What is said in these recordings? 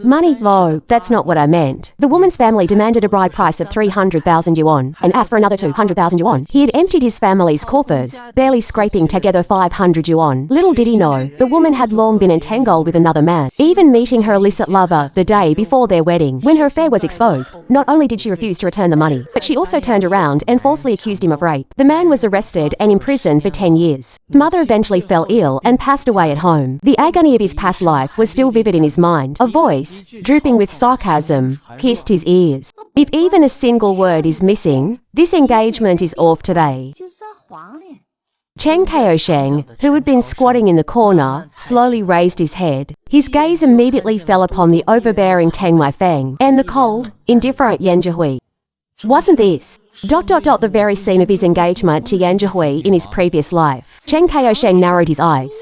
Money? No, that's not what I meant. The woman's family demanded a bride price of 300,000 yuan and asked for another 200,000 yuan. He had emptied his family's coffers, barely scraping together 500 yuan. Little did he know, the woman had long been entangled with another man, even meeting her illicit lover the day before their wedding. When her affair was exposed, not only did she refuse to return the money, but she also turned around and falsely accused him of rape. The man was arrested and imprisoned for 10 years. His mother eventually fell ill and passed away at home. The agony of his past life was still vivid in his mind. A voice, drooping with sarcasm, pierced his ears. If even a single word is missing, this engagement is off today. Chen Kaosheng, who had been squatting in the corner, slowly raised his head. His gaze immediately fell upon the overbearing Tang Weifeng and the cold, indifferent Yan Zhihui. Wasn't this the very scene of his engagement to Yan Zhihui in his previous life? Chen Kaosheng narrowed his eyes.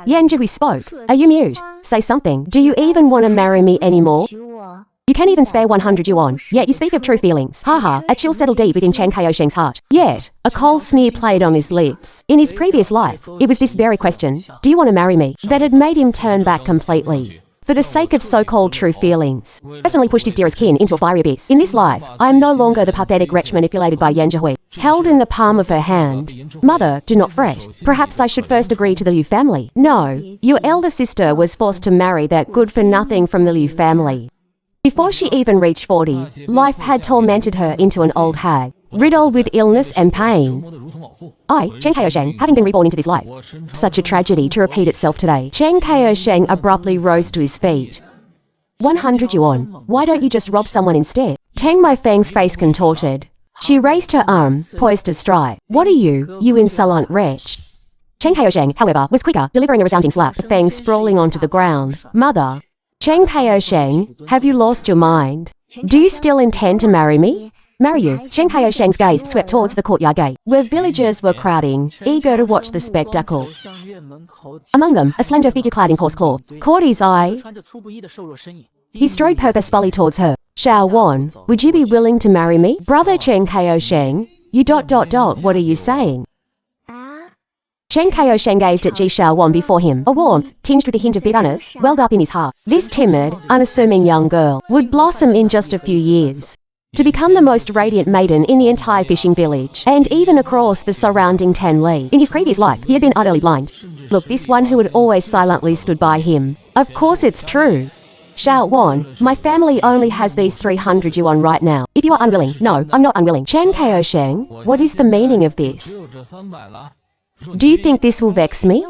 Yan Zhihui spoke. Are you mute? Say something. Do you even want to marry me anymore? You can't even spare 100 yuan, yet you speak of true feelings. Haha, a chill settled deep within Chen Kaosheng's heart. Yet, a cold sneer played on his lips. In his previous life, it was this very question, do you want to marry me, that had made him turn back completely. For the sake of so-called true feelings, personally pushed his dearest kin into a fiery abyss. In this life, I am no longer the pathetic wretch manipulated by Yan Zhihui. Held in the palm of her hand, Mother, do not fret. Perhaps I should first agree to the Liu family. No, your elder sister was forced to marry that good-for-nothing from the Liu family. Before she even reached 40, life had tormented her into an old hag, riddled with illness and pain. I, Chen Kaosheng, having been reborn into this life. Such a tragedy to repeat itself today. Chen Kaosheng abruptly rose to his feet. 100 yuan. Why don't you just rob someone instead? Tang Weifeng's face contorted. She raised her arm, poised to strike. What are you insolent wretch? Chen Kaosheng, however, was quicker, delivering a resounding slap, the fangs sprawling onto the ground. Mother. Chen Kaosheng, have you lost your mind? Do you still intend to marry me? Marry you. Chen Kaosheng's gaze swept towards the courtyard gate, where villagers were crowding, eager to watch the spectacle. Among them, a slender figure clad in coarse cloth caught his eye. He strode purposefully towards her. Xiao Wan, would you be willing to marry me? Brother Chen Kaosheng, you ... what are you saying? Chen Kaosheng gazed at Ji Xiaowan before him. A warmth, tinged with a hint of bitterness, welled up in his heart. This timid, unassuming young girl would blossom in just a few years to become the most radiant maiden in the entire fishing village, and even across the surrounding Tanli. In his previous life, he had been utterly blind. Look, this one who had always silently stood by him. Of course it's true. Xiaowan, my family only has these 300 yuan right now. If you are unwilling, no, I'm not unwilling. Chen Kaosheng, what is the meaning of this? Do you think this will vex me?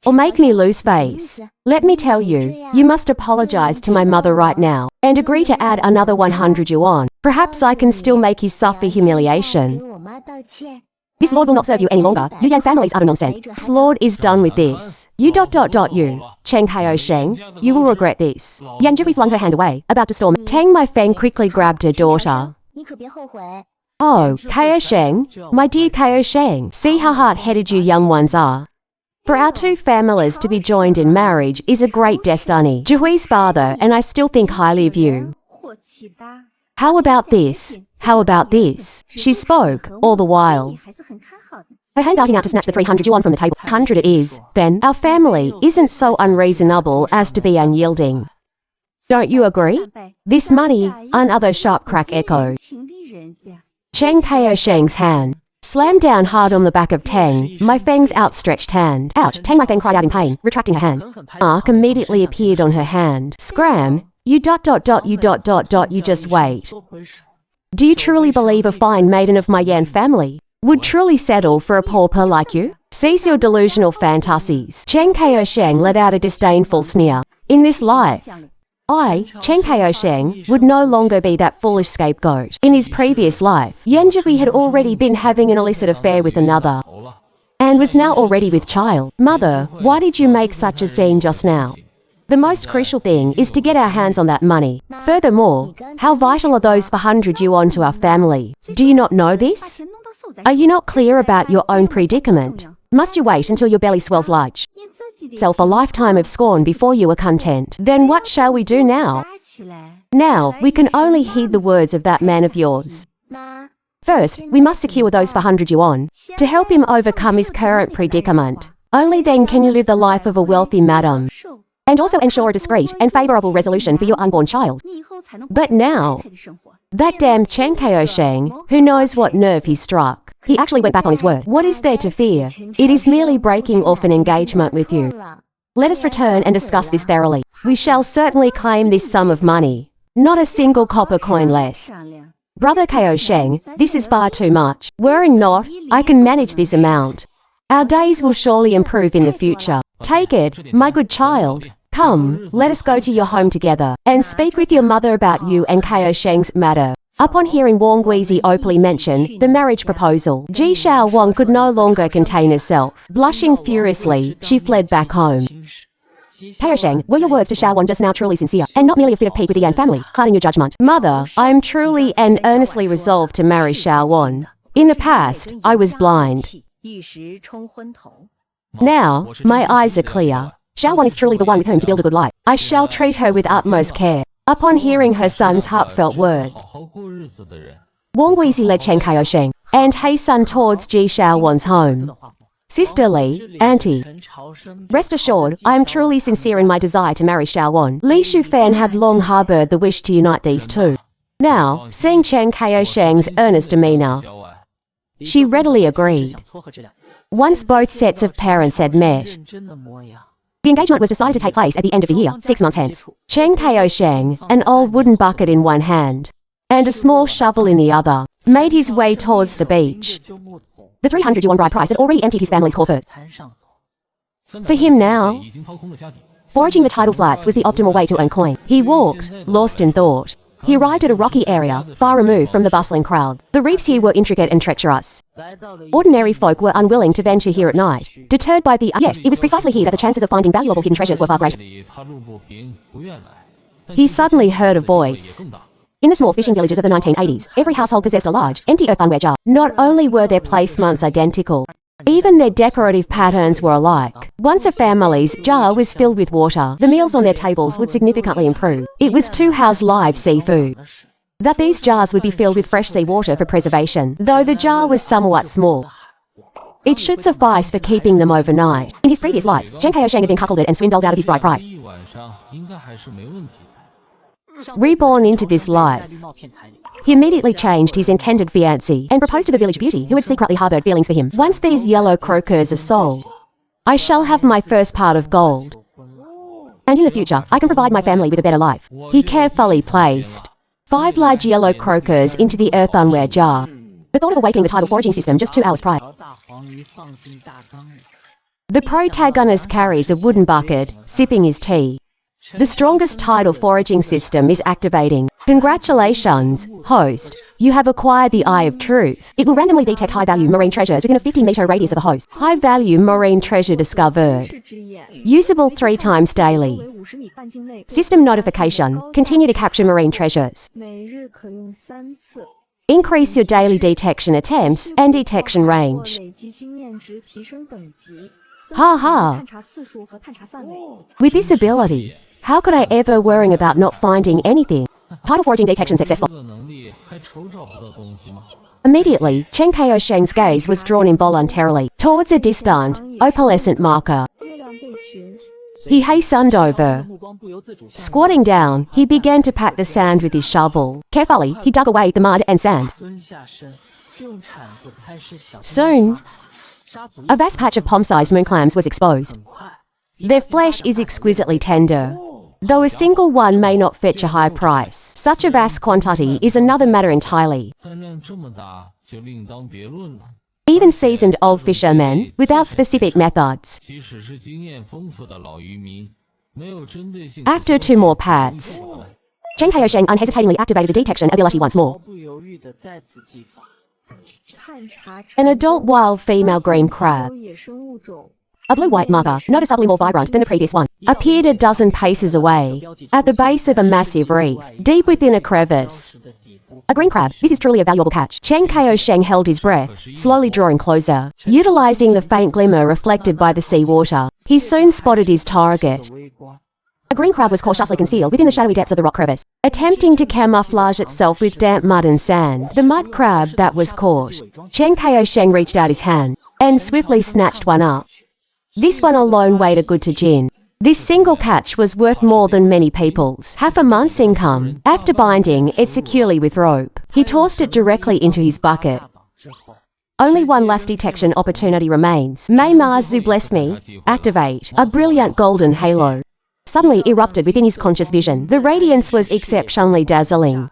Or make me lose face? Let me tell you, you must apologize to my mother right now, and agree to add another 100 yuan. Perhaps I can still make you suffer humiliation. This lord will not serve you any longer. Yu Yan family's utter nonsense. This lord is done with this. You ... you. Chen Kaosheng, you will regret this. Yan Zhihui flung her hand away, about to storm. Tang Weifeng quickly grabbed her daughter. Oh, Kaosheng, my dear Kaosheng, see how hard-headed you young ones are. For our two families to be joined in marriage is a great destiny. Zhihui's father and I still think highly of you. How about this? How about this? She spoke, all the while. Her hand darting out to snatch the 300 yuan from the table. 100 it is. Then, our family isn't so unreasonable as to be unyielding. Don't you agree? This money, another sharp crack echoed. Chen Kaosheng's hand slammed down hard on the back of Tang Weifeng's outstretched hand. Ouch! Tang Weifeng cried out in pain, retracting her hand. Mark immediately appeared on her hand. Scram! You ... you just wait. Do you truly believe a fine maiden of my Yan family would truly settle for a pauper like you? Cease your delusional fantasies. Chen Kaosheng let out a disdainful sneer. In this life, I, Chen Kaosheng, would no longer be that foolish scapegoat. In his previous life, Yan Zhihui had already been having an illicit affair with another, and was now already with child. Mother, why did you make such a scene just now? The most crucial thing is to get our hands on that money. Furthermore, how vital are those 400 yuan to our family? Do you not know this? Are you not clear about your own predicament? Must you wait until your belly swells large? Self a lifetime of scorn before you are content. Then what shall we do now? Now, we can only heed the words of that man of yours. First, we must secure those 400 yuan to help him overcome his current predicament. Only then can you live the life of a wealthy madam and also ensure a discreet and favorable resolution for your unborn child. But now, that damn Chen Kaosheng, who knows what nerve he struck? He actually went back on his word. What is there to fear? It is merely breaking off an engagement with you. Let us return and discuss this thoroughly. We shall certainly claim this sum of money. Not a single copper coin less. Brother Kaosheng, this is far too much. Worrying not, I can manage this amount. Our days will surely improve in the future. Take it, my good child. Come, let us go to your home together, and speak with your mother about you and Kaosheng's matter. Upon hearing Wang Guizi openly mention the marriage proposal, Ji Xiao Wang could no longer contain herself. Blushing furiously, she fled back home. Kaosheng, were your words to Xiao Wang just now truly sincere, and not merely a fit of pique with the Yan family, clouding your judgment? Mother, I am truly and earnestly resolved to marry Xiao Wang. In the past, I was blind. Now, my eyes are clear. Xiao Wang is truly the one with whom to build a good life. I shall treat her with utmost care. Upon hearing her son's heartfelt words, Wang Guizi led Chen Kaosheng and hastened towards Ji Xiao Wan's home. Sisterly, auntie, rest assured, I am truly sincere in my desire to marry Xiao Wan. Li Shufan had long harbored the wish to unite these two. Now, seeing Chen Kaosheng's earnest demeanor, she readily agreed. Once both sets of parents had met, the engagement was decided to take place at the end of the year, 6 months hence. Chen Kaosheng, an old wooden bucket in one hand and a small shovel in the other, made his way towards the beach. The 300 yuan bride price had already emptied his family's coffers. For him now, foraging the tidal flats was the optimal way to earn coin. He walked, lost in thought. He arrived at a rocky area, far removed from the bustling crowd. The reefs here were intricate and treacherous. Ordinary folk were unwilling to venture here at night, deterred by the... Yet, it was precisely here that the chances of finding valuable hidden treasures were far greater. He suddenly heard a voice. In the small fishing villages of the 1980s, every household possessed a large, empty earthenware jar. Not only were their placements identical, even their decorative patterns were alike. Once a family's jar was filled with water, the meals on their tables would significantly improve. It was to house live seafood. That these jars would be filled with fresh seawater for preservation, though the jar was somewhat small. It should suffice for keeping them overnight. In his previous life, Chen Kaosheng had been cuckolded and swindled out of his bride price. Reborn into this life, he immediately changed his intended fiancée and proposed to the village beauty who had secretly harbored feelings for him. Once these yellow croqueurs are sold, I shall have my first part of gold. And in the future, I can provide my family with a better life. He carefully placed 5 large yellow croqueurs into the earthenware jar. The thought of awakening the tidal foraging system just 2 hours prior. The protagonist carries a wooden bucket, sipping his tea. The strongest tidal foraging system is activating. Congratulations, host. You have acquired the Eye of Truth. It will randomly detect high-value marine treasures within a 50-meter radius of the host. High-value marine treasure discovered. Usable 3 times daily. System notification. Continue to capture marine treasures. Increase your daily detection attempts and detection range. Ha ha. With this ability, how could I ever worry about not finding anything? Tidal foraging detection successful. Immediately, Chen Kaosheng's gaze was drawn involuntarily towards a distant, opalescent marker. He hastened over. Squatting down, he began to pat the sand with his shovel. Carefully, he dug away the mud and sand. Soon, a vast patch of palm-sized moon clams was exposed. Their flesh is exquisitely tender. Though a single one may not fetch a high price, such a vast quantity is another matter entirely. Even seasoned old fishermen, without specific methods. After 2 more pats, Chen Kaosheng unhesitatingly activated the detection ability once more. An adult wild female green crab, a blue-white marker, noticeably more vibrant than the previous one, appeared a dozen paces away, at the base of a massive reef, deep within a crevice. A green crab, this is truly a valuable catch. Chen Kaosheng held his breath, slowly drawing closer. Utilizing the faint glimmer reflected by the seawater, he soon spotted his target. A green crab was cautiously concealed within the shadowy depths of the rock crevice, attempting to camouflage itself with damp mud and sand. The mud crab that was caught. Chen Kaosheng reached out his hand and swiftly snatched one up. This one alone weighed a good tajin. This single catch was worth more than many people's half a month's income. After binding it securely with rope, he tossed it directly into his bucket. Only one last detection opportunity remains. May Mars bless me, activate. A brilliant golden halo suddenly erupted within his conscious vision. The radiance was exceptionally dazzling.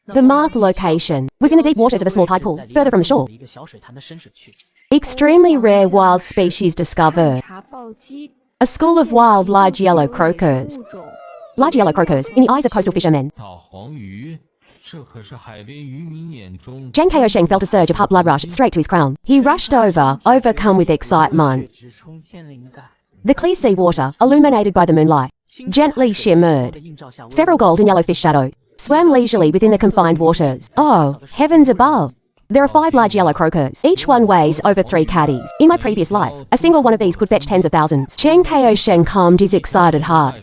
The marked location was in the deep waters of a small tide pool, further from the shore. Extremely rare wild species discovered. A school of wild large yellow croakers. Large yellow croakers, in the eyes of coastal fishermen. Zheng Kaosheng felt a surge of hot blood rush straight to his crown. He rushed over, overcome with excitement. The clear sea water, illuminated by the moonlight, gently shimmered. Several gold and yellow fish shadows swam leisurely within the confined waters. Oh, heavens above! There are 5 large yellow croakers. Each one weighs over 3 caddies. In my previous life, a single one of these could fetch tens of thousands. Zheng Kaosheng calmed his excited heart.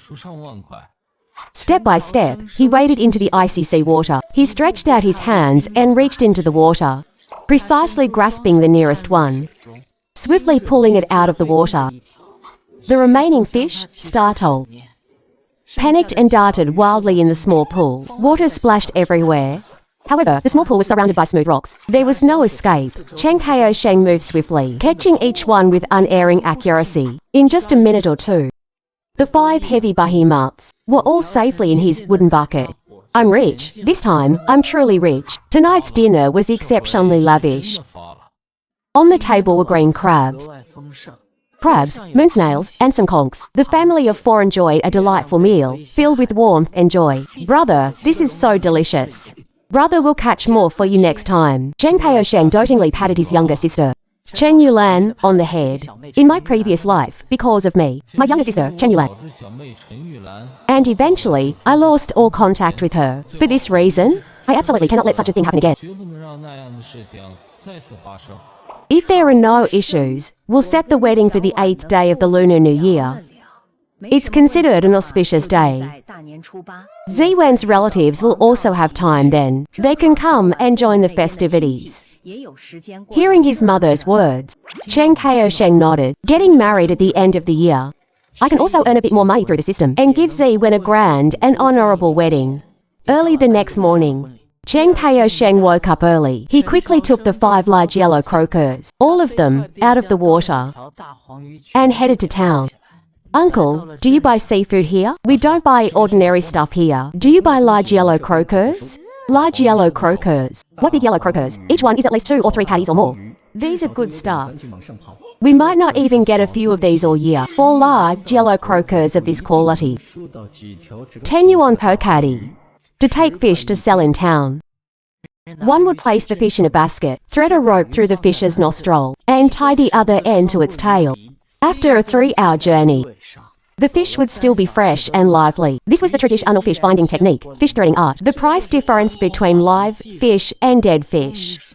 Step by step, he waded into the icy sea water. He stretched out his hands and reached into the water, precisely grasping the nearest one, swiftly pulling it out of the water. The remaining fish, startled, panicked and darted wildly in the small pool. Water splashed everywhere. However, the small pool was surrounded by smooth rocks. There was no escape. Zheng Kaosheng moved swiftly, catching each one with unerring accuracy. In just a minute or two, the 5 heavy behemoths were all safely in his wooden bucket. I'm rich. This time, I'm truly rich. Tonight's dinner was exceptionally lavish. On the table were green crabs, moon snails, and some conchs. The family of 4 enjoyed a delightful meal, filled with warmth and joy. Brother, this is so delicious. Brother will catch more for you next time. Zheng Kaosheng dotingly patted his younger sister, Chen Yulan, on the head. In my previous life, because of me, my younger sister, Chen Yulan. And eventually, I lost all contact with her. For this reason, I absolutely cannot let such a thing happen again. If there are no issues, we'll set the wedding for the 8th day of the Lunar New Year. It's considered an auspicious day. Ziwen's relatives will also have time then. They can come and join the festivities. Hearing his mother's words, Zheng Kaosheng nodded. Getting married at the end of the year, I can also earn a bit more money through the system and give Ziwen a grand and honorable wedding. Early the next morning, Zheng Kaosheng woke up early. He quickly took the 5 large yellow croakers, all of them, out of the water, and headed to town. Uncle, do you buy seafood here? We don't buy ordinary stuff here. Do you buy large yellow croakers? Large yellow croakers. What big yellow croakers? Each one is at least 2 or 3 caddies or more. These are good stuff. We might not even get a few of these all year. 4 large yellow croakers of this quality. 10 yuan per caddy. To take fish to sell in town. One would place the fish in a basket, thread a rope through the fish's nostril, and tie the other end to its tail. After a 3-hour journey, the fish would still be fresh and lively. This was the traditional fish binding technique, fish threading art. The price difference between live fish and dead fish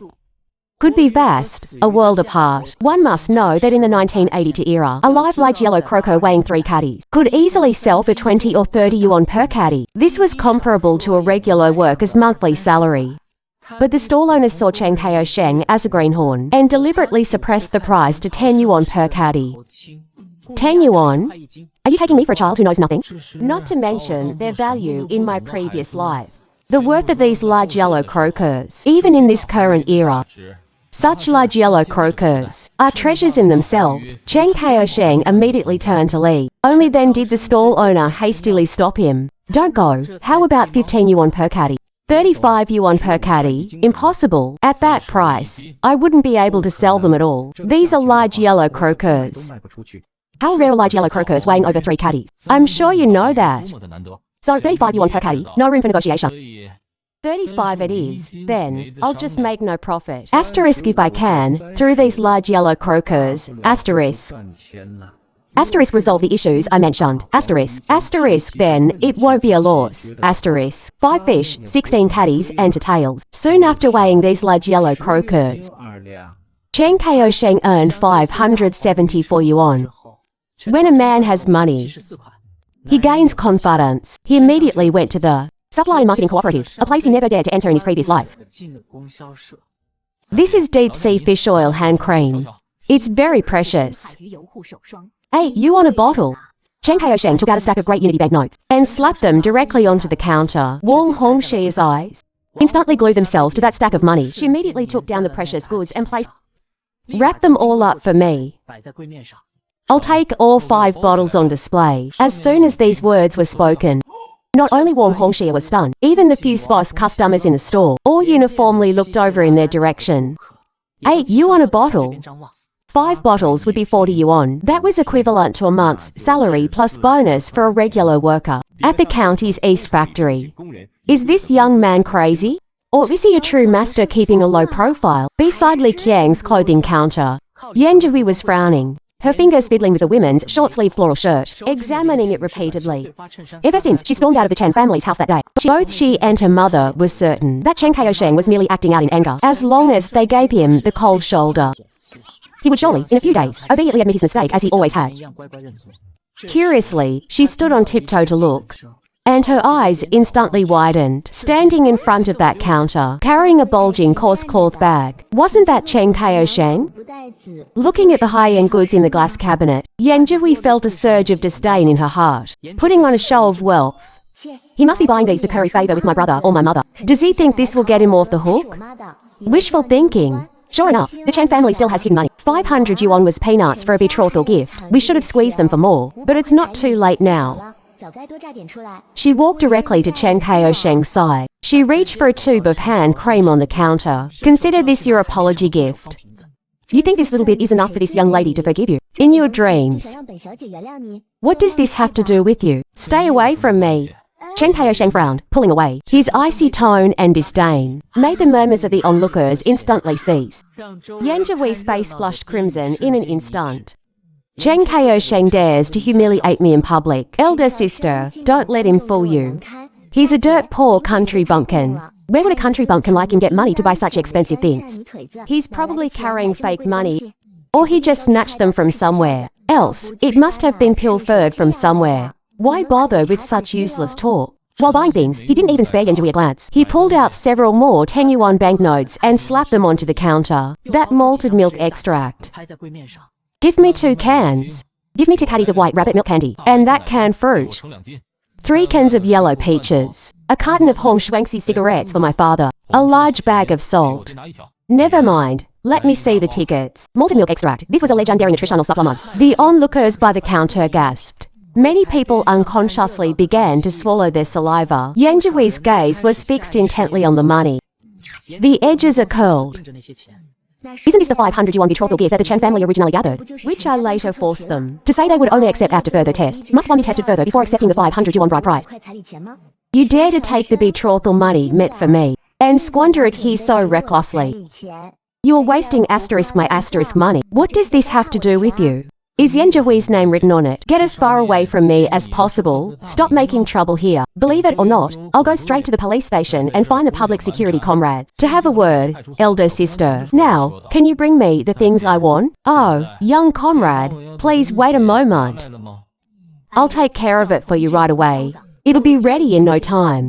could be vast, a world apart. One must know that in the 1982 era, a live large yellow croaker weighing 3 caddies could easily sell for 20 or 30 yuan per caddy. This was comparable to a regular worker's monthly salary. But the stall owner saw Zheng Kaosheng as a greenhorn and deliberately suppressed the price to 10 yuan per caddy. 10 yuan? Are you taking me for a child who knows nothing? Not to mention their value in my previous life. The worth of these large yellow croakers, even in this current era. Such large yellow croakers are treasures in themselves. Zheng Kaosheng immediately turned to leave. Only then did the stall owner hastily stop him. Don't go. How about 15 yuan per caddy? 35 yuan per caddy? Impossible. At that price, I wouldn't be able to sell them at all. These are large yellow croakers. How rare are large yellow croakers weighing over 3 caddies? I'm sure you know that. So 35 yuan per caddy, no room for negotiation. 35 it is, then, I'll just make no profit. Asterisk if I can, through these large yellow croakers, asterisk. Asterisk resolve the issues I mentioned. Asterisk. Asterisk then, it won't be a loss. Asterisk. 5 fish, 16 caddies and 2 tails. Soon after weighing these large yellow croakers, Zheng Kaosheng earned 574 yuan. When a man has money, he gains confidence. He immediately went to the Supply and Marketing Cooperative, a place he never dared to enter in his previous life. This is deep sea fish oil hand cream. It's very precious. Hey, you want a bottle? Chen Kaosheng took out a stack of Great Unity banknotes and slapped them directly onto the counter. Wang Hongshi's eyes instantly glued themselves to that stack of money. She immediately took down the precious goods and placed. Wrap them all up for me. I'll take all 5 bottles on display. As soon as these words were spoken, not only Wang Hongxie was stunned, even the few SPOS customers in the store all uniformly looked over in their direction. 8 yuan a bottle. 5 bottles would be 40 yuan. That was equivalent to a month's salary plus bonus for a regular worker at the county's East factory. Is this young man crazy? Or is he a true master keeping a low profile? Beside Li Qiang's clothing counter, Yan Zhihui was frowning, her fingers fiddling with a women's short-sleeve floral shirt, examining it repeatedly. Ever since she stormed out of the Chen family's house that day, both she and her mother were certain that Chen Kaosheng was merely acting out in anger, as long as they gave him the cold shoulder. He would surely, in a few days, obediently admit his mistake as he always had. Curiously, she stood on tiptoe to look, and her eyes instantly widened. Standing in front of that counter, carrying a bulging coarse cloth bag, wasn't that Chen Kaosheng? Looking at the high-end goods in the glass cabinet, Yan Zhihui felt a surge of disdain in her heart, putting on a show of wealth. He must be buying these to curry favor with my brother or my mother. Does he think this will get him off the hook? Wishful thinking. Sure enough, the Chen family still has hidden money. 500 yuan was peanuts for a betrothal gift. We should have squeezed them for more, but it's not too late now. She walked directly to Chen Kaosheng's side. She reached for a tube of hand cream on the counter. Consider this your apology gift. You think this little bit is enough for this young lady to forgive you? In your dreams. What does this have to do with you? Stay away from me. Chen Kaosheng frowned, pulling away. His icy tone and disdain made the murmurs of the onlookers instantly cease. Yan Zhihui's face flushed crimson in an instant. Chen Kaosheng dares to humiliate me in public. Elder sister, don't let him fool you. He's a dirt poor country bumpkin. Where would a country bumpkin like him get money to buy such expensive things? He's probably carrying fake money, or he just snatched them from somewhere else. It must have been pilfered from somewhere. Why bother with such useless talk? While buying things, he didn't even spare Yan Zhihui a glance. He pulled out several more 10 yuan banknotes and slapped them onto the counter. That malted milk extract. Give me 2 cans. Give me 2 caddies of white rabbit milk candy. And that canned fruit. 3 cans of yellow peaches. A carton of Hong Shuangxi cigarettes for my father. A large bag of salt. Never mind. Let me see the tickets. Malted milk extract. This was a legendary nutritional supplement. The onlookers by the counter gasped. Many people unconsciously began to swallow their saliva. Yan Zhihui's gaze was fixed intently on the money. The edges are curled. Isn't this the 500 yuan betrothal gift that the Chen family originally gathered, which I later forced them to say they would only accept after further test? Must one be tested further before accepting the 500 yuan bride price? You dare to take the betrothal money meant for me and squander it here so recklessly. You are wasting my money. What does this have to do with you? Is Yan Zhihui's name written on it? Get as far away from me as possible. Stop making trouble here. Believe it or not, I'll go straight to the police station and find the public security comrades to have a word, elder sister. Now, can you bring me the things I want? Oh, young comrade, please wait a moment. I'll take care of it for you right away. It'll be ready in no time.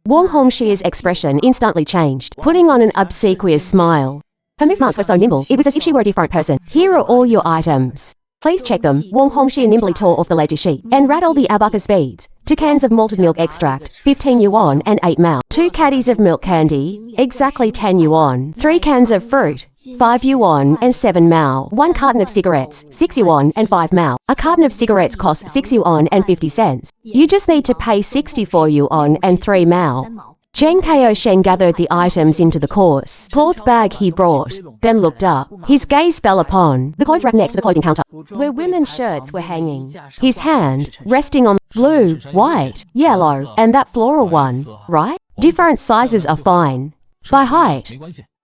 Wang Hongxi's expression instantly changed, putting on an obsequious smile. Her movements were so nimble, it was as if she were a different person. Here are all your items. Please check them. Wang Hongxi nimbly tore off the ledger sheet and rattled the abacus beads. 2 cans of malted milk extract, 15 yuan and 8 mao. 2 caddies of milk candy, exactly 10 yuan. 3 cans of fruit, 5 yuan and 7 mao. 1 carton of cigarettes, 6 yuan and 5 mao. A carton of cigarettes costs 6 yuan and 50 cents. You just need to pay 64 yuan and 3 mao. Chen Kaosheng gathered the items into the coarse cloth bag he brought, then looked up. His gaze fell upon the clothes rack next to the clothing counter, where women's shirts were hanging. His hand resting on blue, white, yellow, and that floral one, right? Different sizes are fine. By height.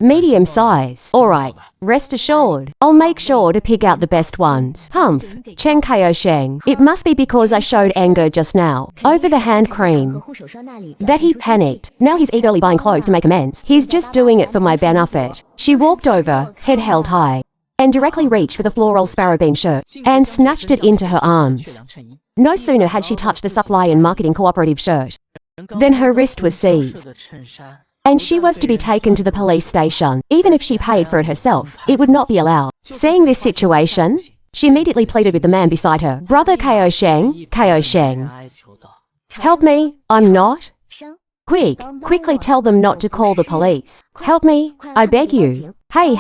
Medium size. Alright, rest assured. I'll make sure to pick out the best ones. Humph, Chen Kaosheng. It must be because I showed anger just now over the hand cream that he panicked. Now he's eagerly buying clothes to make amends. He's just doing it for my benefit. She walked over, head held high, and directly reached for the floral sparrowbeam shirt and snatched it into her arms. No sooner had she touched the supply and marketing cooperative shirt than her wrist was seized. And she was to be taken to the police station. Even if she paid for it herself, it would not be allowed. Seeing this situation, She immediately pleaded with the man beside her. Brother Ko Sheng, help me, I'm not. Quickly tell them not to call the police. Help me, I beg you. Hey,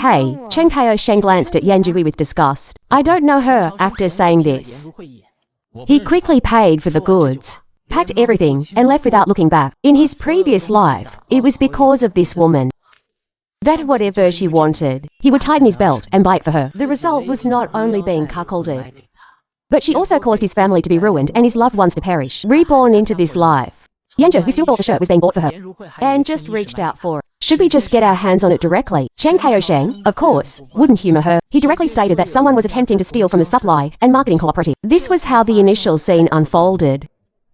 Chen Ko Sheng glanced at Yan Jui with disgust. I don't know her after saying this. He quickly paid for the goods, packed everything, and left without looking back. In his previous life, it was because of this woman that whatever she wanted, he would tighten his belt and buy it for her. The result was not only being cuckolded, but she also caused his family to be ruined and his loved ones to perish. Reborn into this life, Yanzhe, who still bought the shirt, was being bought for her, and just reached out for it. Should we just get our hands on it directly? Chen Ko Sheng, of course, wouldn't humor her. He directly stated that someone was attempting to steal from the supply and marketing cooperative. This was how the initial scene unfolded.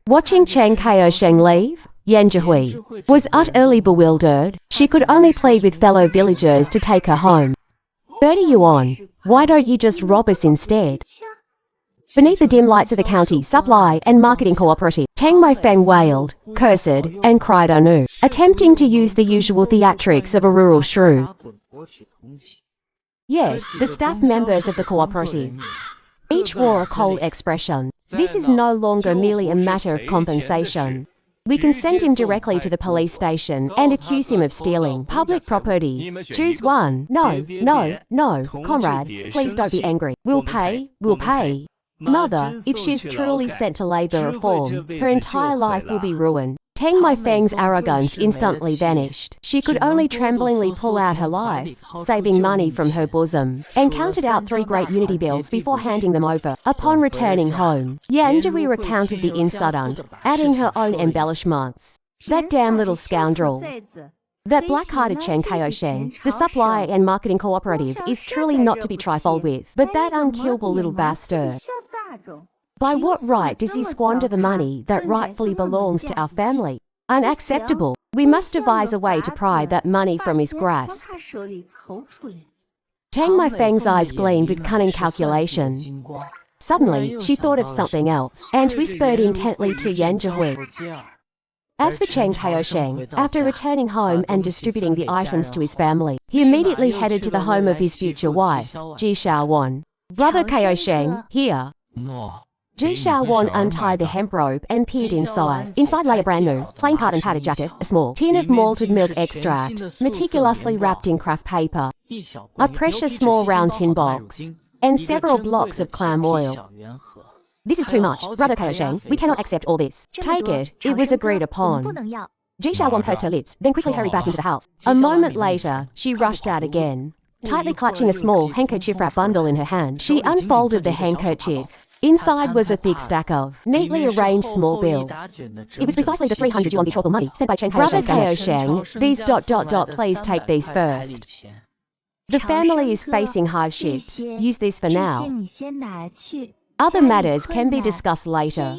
Watching Chen Ko Sheng leave, Yan Jihui was utterly bewildered. She could only plead with fellow villagers to take her home. 30 yuan. Why don't you just rob us instead? Beneath the dim lights of the county supply and marketing cooperative, Tang Meifeng wailed, cursed, and cried anew, attempting to use the usual theatrics of a rural shrew. Yet, the staff members of the cooperative each wore a cold expression. This is no longer merely a matter of compensation. We can send him directly to the police station and accuse him of stealing public property. Choose one. No, comrade, please don't be angry. We'll pay. Mother, if she's truly sent to labor reform, her entire life will be ruined. Tang Meifeng's arrogance instantly vanished. She could only tremblingly pull out her life, saving money from her bosom, and counted out 3 great unity bills before handing them over. Upon returning home, Yan Jui recounted the incident, adding her own embellishments. That damn little scoundrel. That black-hearted Chen Ko Sheng, the supply and marketing cooperative, is truly not to be trifled with. But that unkillable little bastard. By what right does he squander the money that rightfully belongs to our family? Unacceptable. We must devise a way to pry that money from his grasp. Tang Meifeng's eyes gleamed with cunning calculation. Suddenly, she thought of something else, and whispered intently to Yan Jihui. As for Chen Ko Sheng, after returning home and distributing the items to his family, he immediately headed to the home of his future wife, Ji Xiaowan. Brother Ko Sheng, here. Ji Xiaowan untied the hemp rope and peered inside. Inside lay a brand new, plain cotton padded jacket, a small tin of malted milk extract, meticulously wrapped in craft paper, a precious small round tin box, and several blocks of clam oil. This is too much, Brother Ko Sheng. We cannot accept all this. Take it. It was agreed upon. Ji Xiaowan pursed her lips, then quickly hurried back into the house. A moment later, she rushed out again. Tightly clutching a small handkerchief-wrapped bundle in her hand, she unfolded the handkerchief. Inside was a thick stack of neatly arranged small bills. It was precisely the 300 yuan betrothal money sent by Chen Ko Sheng. These ... Please take these first. The family is facing hardships. Use this for now. Other matters can be discussed later.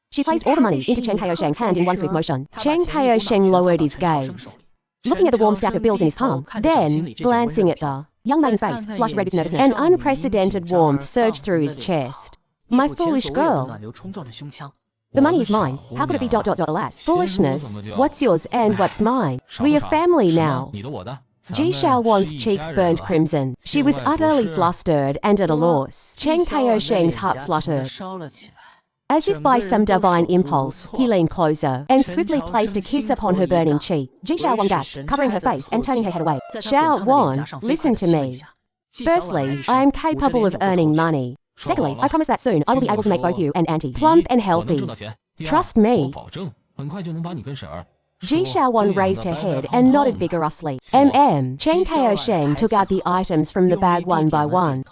She placed all the money into Chen Ko Sheng's hand in one swift motion. Chen Ko Sheng lowered his gaze, looking at the warm stack of bills in his palm, then, glancing at the young maiden's face, flushed red with nervousness. An unprecedented warmth surged through his chest. My foolish girl. The money is mine. How could it be ... Alas, foolishness. What's yours and what's mine? We are family now. Ji Xiaowan's cheeks burned crimson. She was utterly flustered and at a loss. Chen Ko Sheng's heart fluttered. As if by some divine impulse, he leaned closer and swiftly placed a kiss upon her burning cheek. Ji Xiaowan gasped, covering her face and turning her head away. Xiaowan, listen to me. Firstly, I am capable of earning money. Secondly, I promise that soon I will be able to make both you and Auntie plump and healthy. Trust me. Ji Xiaowan raised her head and nodded vigorously. Chen Ko Sheng took out the items from the bag one by one.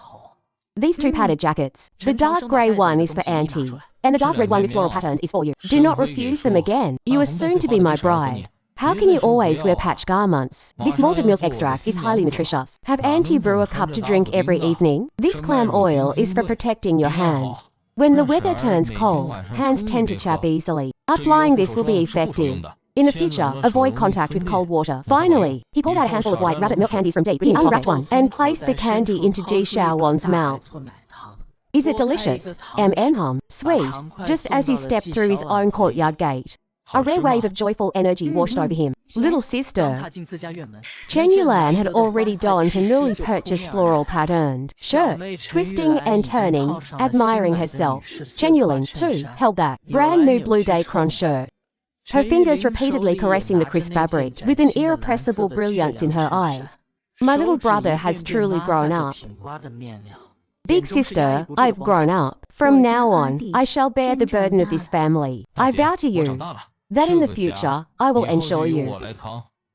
These 2 padded jackets. The dark grey one is for Auntie, and the dark red one with floral patterns is for you. Do not refuse them again. You are soon to be my bride. How can you always wear patch garments? This malted milk extract is highly nutritious. Have Auntie brew a cup to drink every evening. This clam oil is for protecting your hands. When the weather turns cold, hands tend to chap easily. Applying this will be effective. In the future, avoid contact with cold water. Finally, he pulled out a handful of white rabbit milk candies from deep in his unwrapped one and placed the candy into Ji Xiaowan's mouth. Is it delicious? Sweet, just as he stepped through his own courtyard gate. A rare wave of joyful energy washed over him. Little sister. Chen Yulan had already donned her newly purchased floral patterned shirt, twisting and turning, admiring herself. Chen Yulan, too, held that brand new blue Dacron shirt. Her fingers repeatedly caressing the crisp fabric, with an irrepressible brilliance in her eyes. My little brother has truly grown up. Big sister, I've grown up. From now on, I shall bear the burden of this family. I vow to you that in the future, I will ensure you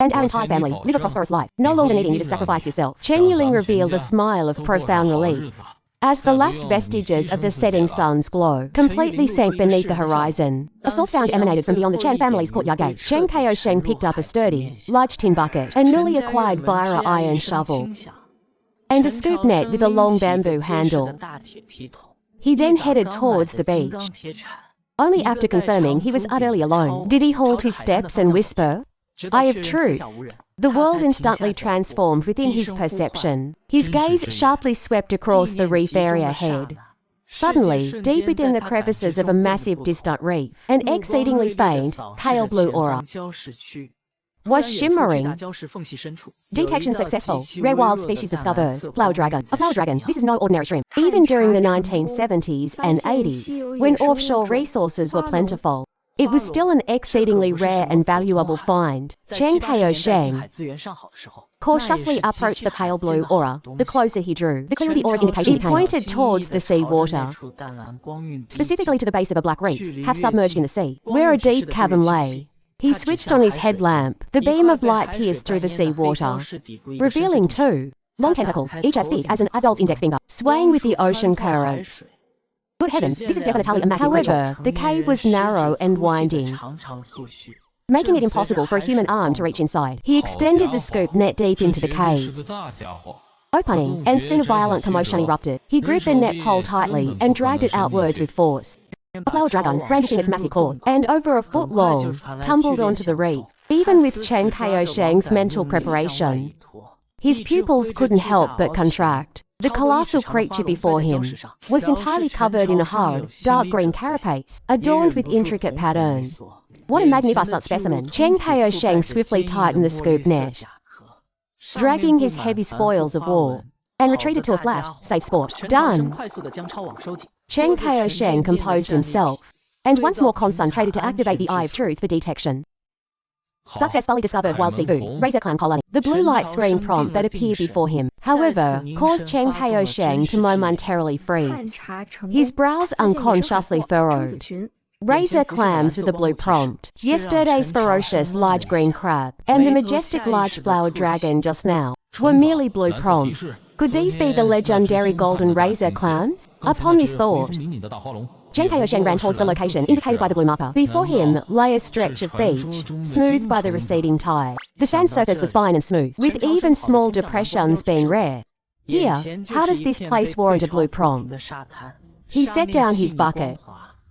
and our entire family live a prosperous life, no longer needing you to sacrifice yourself. Chen Yuling revealed a smile of profound relief as the last vestiges of the setting sun's glow completely sank beneath the horizon. A soft sound emanated from beyond the Chen family's courtyard gate. Chen Kao Sheng picked up a sturdy, large tin bucket, a newly acquired Vira iron shovel, and a scoop net with a long bamboo handle. He then headed towards the beach. Only after confirming he was utterly alone did he halt his steps and whisper, "Eye of truth." The world instantly transformed within his perception. His gaze sharply swept across the reef area ahead. Suddenly, deep within the crevices of a massive distant reef, an exceedingly faint, pale blue aura was shimmering. Detection successful. Rare wild species discovered. Flower dragon. A flower dragon. This is no ordinary shrimp. Even during the 1970s and 80s, when offshore resources were plentiful, it was still an exceedingly rare and valuable find. Chen Kao Sheng cautiously approached the pale blue aura. The closer he drew, the clearer the aura's indication became. He pointed towards the sea water, specifically to the base of a black reef, half submerged in the sea, where a deep cavern lay. He switched on his headlamp. The beam of light pierced through the sea water, revealing two long tentacles, each as big as an adult's index finger, swaying with the ocean currents. Good heavens, this is definitely a massive creature. However, the cave was narrow and winding, making it impossible for a human arm to reach inside. He extended the scoop net deep into the cave, opening, and soon a violent commotion erupted. He gripped the net pole tightly and dragged it outwards with force. A flower dragon, brandishing its massive claw, and over a foot long, tumbled onto the reef. Even with Chen Kao Sheng's mental preparation, his pupils couldn't help but contract. The colossal creature before him was entirely covered in a hard, dark green carapace, adorned with intricate patterns. What a magnificent specimen! Chen Kao Sheng swiftly tightened the scoop net, dragging his heavy spoils of war, and retreated to a flat, safe spot. Done. Chen Kao Sheng composed himself, and once more concentrated to activate the Eye of Truth for detection. Successfully discovered wild seafood, razor clam colony. The blue light screen prompt that appeared before him, however, caused Chen Kao Sheng to momentarily freeze. His brows unconsciously furrowed. Razor clams with a blue prompt, yesterday's ferocious large green crab, and the majestic large flowered dragon just now were merely blue prompts. Could these be the legendary golden razor clams? Upon this thought, Chen Kao Sheng ran towards the location indicated by the blue marker. Before him lay a stretch of beach, smoothed by the receding tide. The sand surface was fine and smooth, with even small depressions being rare. Here, how does this place warrant a blue prompt? He set down his bucket,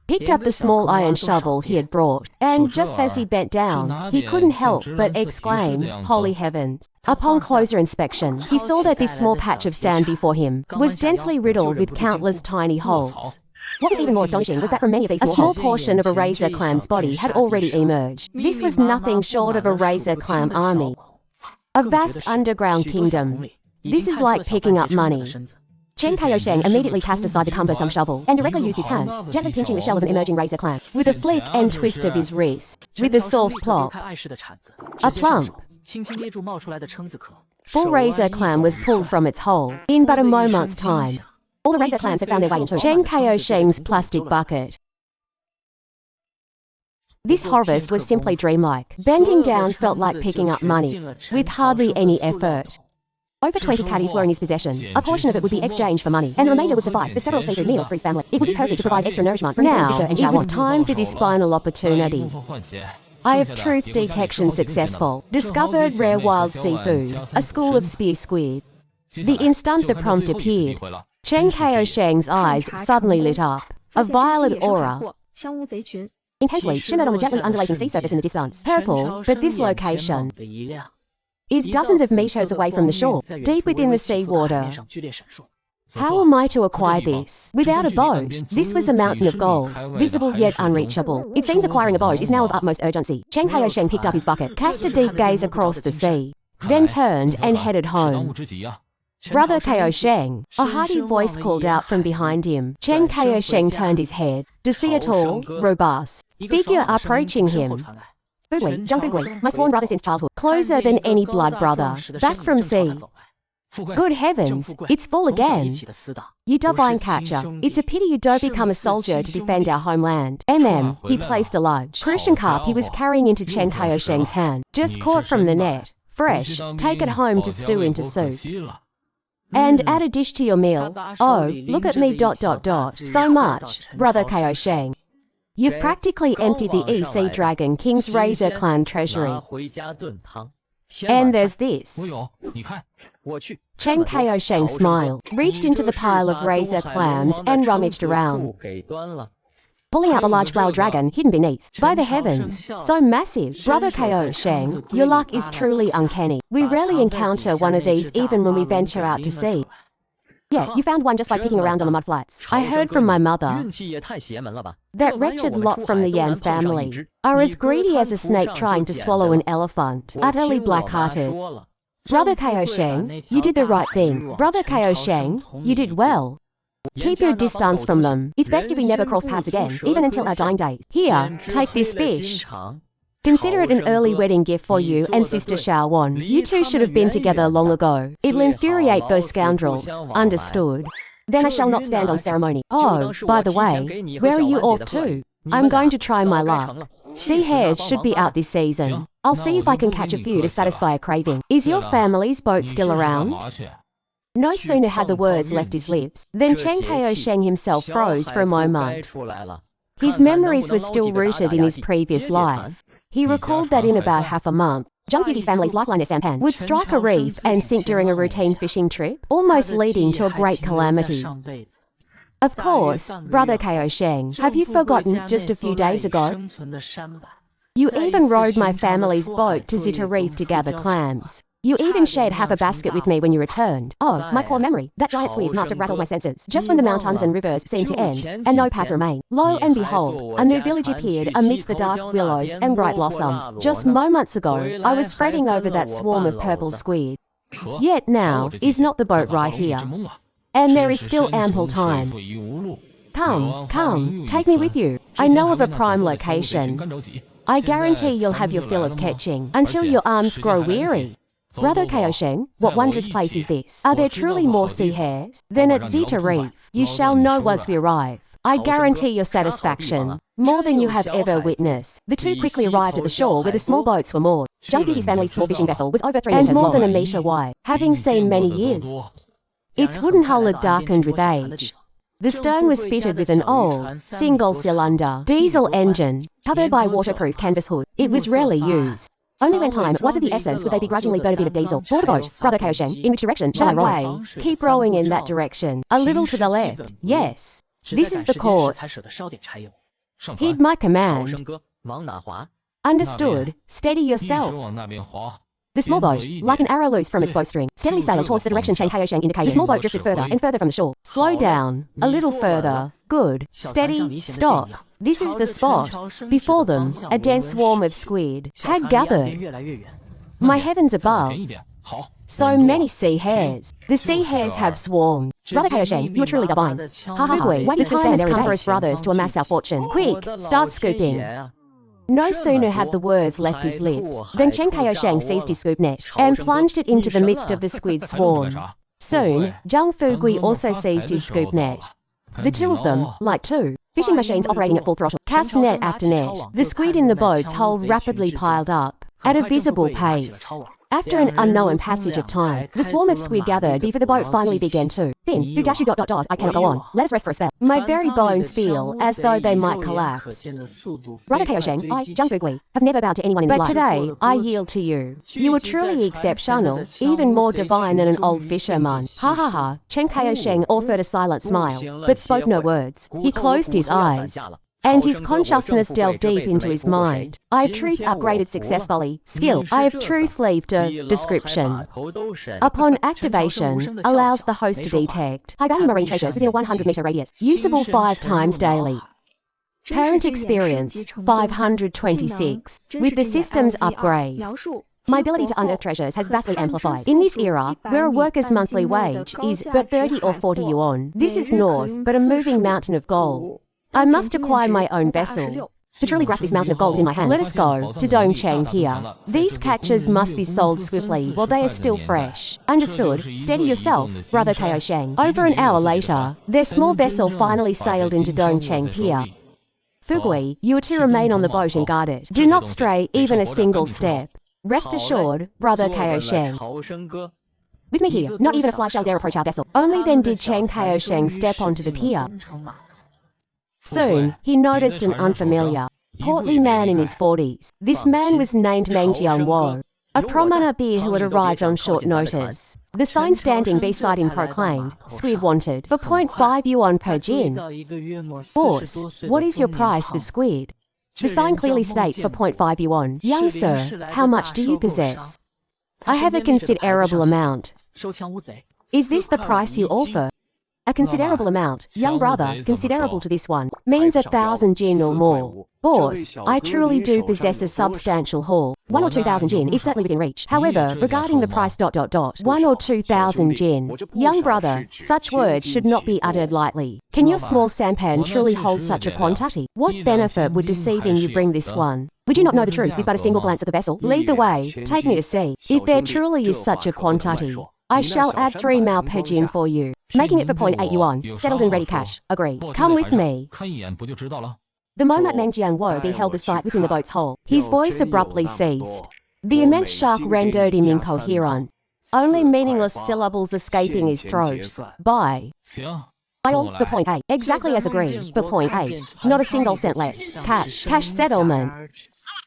picked up the small iron shovel he had brought, and just as he bent down, he couldn't help but exclaim, "Holy heavens!" Upon closer inspection, he saw that this small patch of sand before him was densely riddled with countless tiny holes. What was even more astonishing was that from many of these a small portion of a razor clam's body had already emerged. This was nothing short of a razor clam army, a vast underground kingdom. This is like picking up money. Chen Kao Sheng immediately cast aside the cumbersome shovel and directly used his hands, gently pinching the shell of an emerging razor clam. With a flick and twist of his wrist, with a soft plop, a plump, full razor clam was pulled from its hole. In but a moment's time, all the razor clams had found their way into Chen Kao Sheng's plastic bucket. This harvest was simply dreamlike. Bending down felt like picking up money, with hardly any effort. Over 20 caddies were in his possession. A portion of it would be exchanged for money, and the remainder would suffice for several seafood meals for his family. It would be perfect to provide extra nourishment for his young sister and Xiao. It was time for this final opportunity. Eye of Truth detection successful. Discovered rare wild seafood, a school of spear squid. The instant the prompt appeared, Chen Kao Sheng's eyes suddenly lit up. A violet aura intensely shimmered on the gently undulating sea surface in the distance. Purple, but this location is dozens of meters away from the shore, deep within the sea water. How am I to acquire this? Without a boat, this was a mountain of gold, visible yet unreachable. It seems acquiring a boat is now of utmost urgency. Chen Kaosheng picked up his bucket, cast a deep gaze across the sea, then turned and headed home. Brother Kaosheng, a hearty voice called out from behind him. Chen Kaosheng turned his head to see a tall, robust figure approaching him. Fugui, Zhang Fugui, my sworn brother since childhood, closer than any blood brother, back from sea. Good heavens, it's full again. You divine catcher, it's a pity you don't become a soldier to defend our homeland. He placed a large Crucian carp he was carrying into Chen Kaosheng's hand. Just caught from the net, fresh, take it home to stew into soup. And add a dish to your meal. Oh, look at me ... So much, Brother Kaosheng. You've practically emptied the EC Dragon King's Razor Clan treasury. And there's this. Chen Kaosheng smiled, reached into the pile of razor clams and rummaged around, pulling out the large flower dragon hidden beneath. By the heavens, so massive. Brother Kaosheng, your luck is truly uncanny. We rarely encounter one of these even when we venture out to sea. Yeah, you found one just by picking around on the mud flats. I heard from my mother that wretched lot from the Yan family are as greedy as a snake trying to swallow an elephant, utterly black-hearted. Brother Kaosheng, you did the right thing. Brother Kaosheng, you did well. Keep your distance from them. It's best if we never cross paths again, even until our dying days. Here, take this fish. Consider it an early wedding gift for you and Sister Xiaowon. You two should have been together long ago. It'll infuriate those scoundrels. Understood. Then I shall not stand on ceremony. Oh, by the way, where are you off to? I'm going to try my luck. Sea hares should be out this season. I'll see if I can catch a few to satisfy a craving. Is your family's boat still around? No sooner had the words left his lips than Chen Kaosheng himself froze for a moment. His memories were still rooted in his previous life. He recalled that in about half a month, Zhang Beauty's family's lifeliner sampan would strike a reef and sink during a routine fishing trip, almost leading to a great calamity. Of course, Brother Kaosheng, have you forgotten just a few days ago? You even rowed my family's boat to Zita Reef to gather clams. You even shared half a basket with me when you returned. Oh, my poor memory. That giant squid must have rattled my senses. Just when the mountains and rivers seemed to end, and no path remained. Lo and behold, a new village appeared amidst the dark willows and bright blossom. Just moments ago, I was fretting over that swarm of purple squid. Yet now, is not the boat right here? And there is still ample time. Come, take me with you. I know of a prime location. I guarantee you'll have your fill of catching, until your arms grow weary. Brother Kaosheng, what wondrous place is this? Are there truly more sea hares? Then at Zita Reef, you shall know once we arrive. I guarantee your satisfaction, more than you have ever witnessed. The two quickly arrived at the shore where the small boats were moored. Zhang Beauty's family's small fishing vessel was over 3 meters long and more than a meter wide, having seen many years. Its wooden hull had darkened with age. The stern was fitted with an old, single-cylinder, diesel engine, covered by a waterproof canvas hood. It was rarely used. Only when time was of the essence would they begrudgingly burn a bit of diesel. For the boat, Brother Kaosheng, in which direction shall I row? Keep rowing in that direction. A little to the left. Yes. This is the course. Heed my command. Understood. Steady yourself. The small boat, like an arrow loose from its bowstring, steadily sailed towards the direction Chen Kaosheng indicated. The small boat drifted further and further from the shore. Slow down. A little further. Good. Steady. Stop. This is the spot. Before them, a dense swarm of squid had gathered. My heavens above. So many sea hares. The sea hares have swarmed. Brother Kaosheng, you are truly divine. Fugui, the time has come for us brothers to amass our fortune. Quick, start scooping. No sooner had the words left his lips than Chen Kaosheng seized his scoop net and plunged it into the midst of the squid swarm. Soon, Zhang Fugui also seized his scoop net. The two of them, like two fishing machines operating at full throttle, cast net after net. The squid in the boat's hold rapidly piled up at a visible pace. After an unknown passage of time, the swarm of squid gathered before the boat finally began to thin. Who dash you ... I cannot go on. Let us rest for a spell. My very bones feel as though they might collapse. Brother Kaosheng, I, Zhang Fugui, have never bowed to anyone in this life. But today, I yield to you. You are truly exceptional, even more divine than an old fisherman. Ha ha ha. Chen Kaosheng offered a silent smile, but spoke no words. He closed his eyes. and his consciousness delved deep into his mind. I have truth upgraded successfully. Skill. I have truth leaved a description. Upon activation, allows the host to detect high-value marine treasures within a 100-meter radius. Usable 5 times daily. Current experience, 526. With the system's upgrade, my ability to unearth treasures has vastly amplified. In this era, where a worker's monthly wage is but 30 or 40 yuan, this is naught but a moving mountain of gold. I must acquire my own vessel. To truly grasp this mountain of gold in my hand, let us go to Dongchang Pier. These catches must be sold swiftly while they are still fresh. Understood? Steady yourself, Brother Kaosheng. Over an hour later, their small vessel finally sailed into Dongchang Pier. Fugui, you are to remain on the boat and guard it. Do not stray even a single step. Rest assured, Brother Kaosheng. With me here, not even a fly shall dare approach our vessel. Only then did Chang Kaosheng step onto the pier. Soon, he noticed an unfamiliar, portly man in his 40s. This man was named Meng Jiangwo, a prominent beer who had arrived on short notice. The sign standing beside him proclaimed, "Squid wanted for 0.5 yuan per gin." Boss, what is your price for squid? The sign clearly states for 0.5 yuan. Young sir, how much do you possess? I have a considerable amount. Is this the price you offer? A considerable amount, young brother, considerable to this one, means 1,000 jin or more. Boss, I truly do possess a substantial haul. 1 or 2,000 jin is certainly within reach. However, regarding the price ... 1 or 2,000 jin. Young brother, such words should not be uttered lightly. Can your small sampan truly hold such a quantity? What benefit would deceiving you bring this one? Would you not know the truth with but a single glance at the vessel? Lead the way, take me to sea. If there truly is such a quantity, I shall add 3 mao per jin for you, making it for 0.8 yuan, settled in ready cash. Agree. Come with me. The moment Meng Jiangwo beheld the sight within the boat's hold, his voice abruptly ceased. The immense shark rendered him incoherent, only meaningless syllables escaping his throat. By all, for 0.8. Exactly as agreed, for 0.8. Not a single cent less. Cash settlement.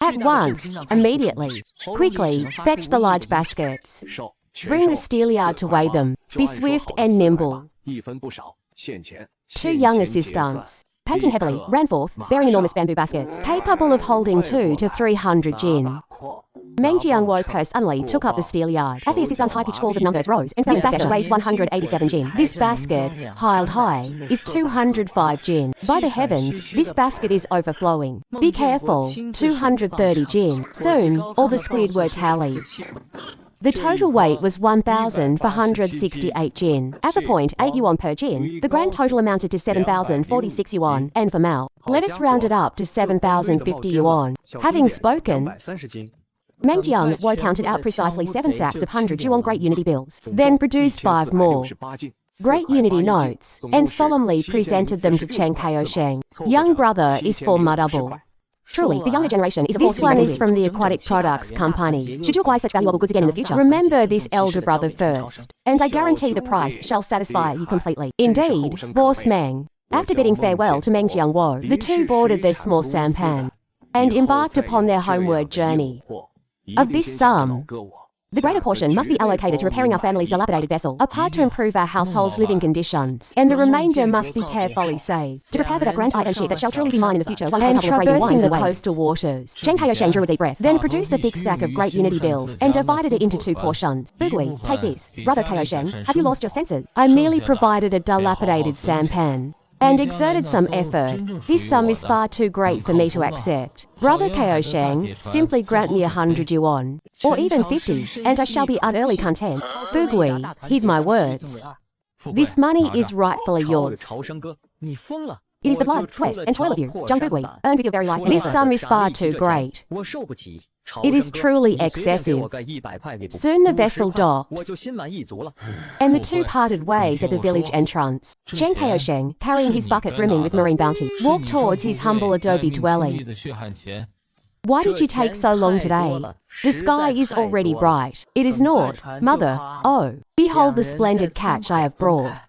At once, immediately. Quickly, fetch the large baskets. Bring the steelyard to weigh them. Be swift and nimble. 2 young assistants, panting heavily, ran forth, bearing enormous bamboo baskets, capable of holding 200 to 300 jin. Meng Jiangwo personally took up the steelyard. As the assistant's high-pitched calls of numbers rose, and this basket weighs 187 jin. This basket, piled high, is 205 jin. By the heavens, this basket is overflowing. Be careful, 230 jin. Soon, all the squid were tallied. The total weight was 1,468 jin. At the 0.8 yuan per jin, the grand total amounted to 7,046 yuan, and for Mao, let us round it up to 7,050 yuan. Having spoken, Meng Jiangwo counted out precisely 7 stacks of 100 yuan Great Unity bills, then produced 5 more Great Unity notes, and solemnly presented them to Cheng Kaosheng. Young brother is formidable. Truly, the younger generation is a force to be reckoned with. This one is from the Aquatic Products Company. Should you acquire such valuable goods again in the future, remember this elder brother first, and I guarantee the price shall satisfy you completely. Indeed, Boss Meng. After bidding farewell to Meng Jiangwo, the two boarded their small sampan and embarked upon their homeward journey. Of this sum, the greater portion must be allocated to repairing our family's dilapidated vessel, a part to improve our household's living conditions, and the remainder must be carefully saved to prepare for that grand iron ship that shall truly be mine in the future. And traversing the coastal waters, Cheng Kaosheng drew a deep breath, then produced the thick stack of Great Unity bills and divided it into 2 portions. Bugui, take this. Brother Kaosheng, have you lost your senses? I merely provided a dilapidated sampan and exerted some effort. This sum is far too great for me to accept. Brother Kaosheng, simply grant me 100 yuan, or even 50, and I shall be utterly content. Fugui, heed my words. This money is rightfully yours. It is the blood, sweat, and toil of you, Zhang Fugui, earned with your very life. This sum is far too great. It is truly excessive. Soon the vessel docked, and the two parted ways at the village entrance. Cheng Kaosheng, carrying his bucket brimming with marine bounty, walked towards his humble adobe dwelling. Why did you take so long today? The sky is already bright. It is naught, mother. Oh, behold the splendid catch I have brought.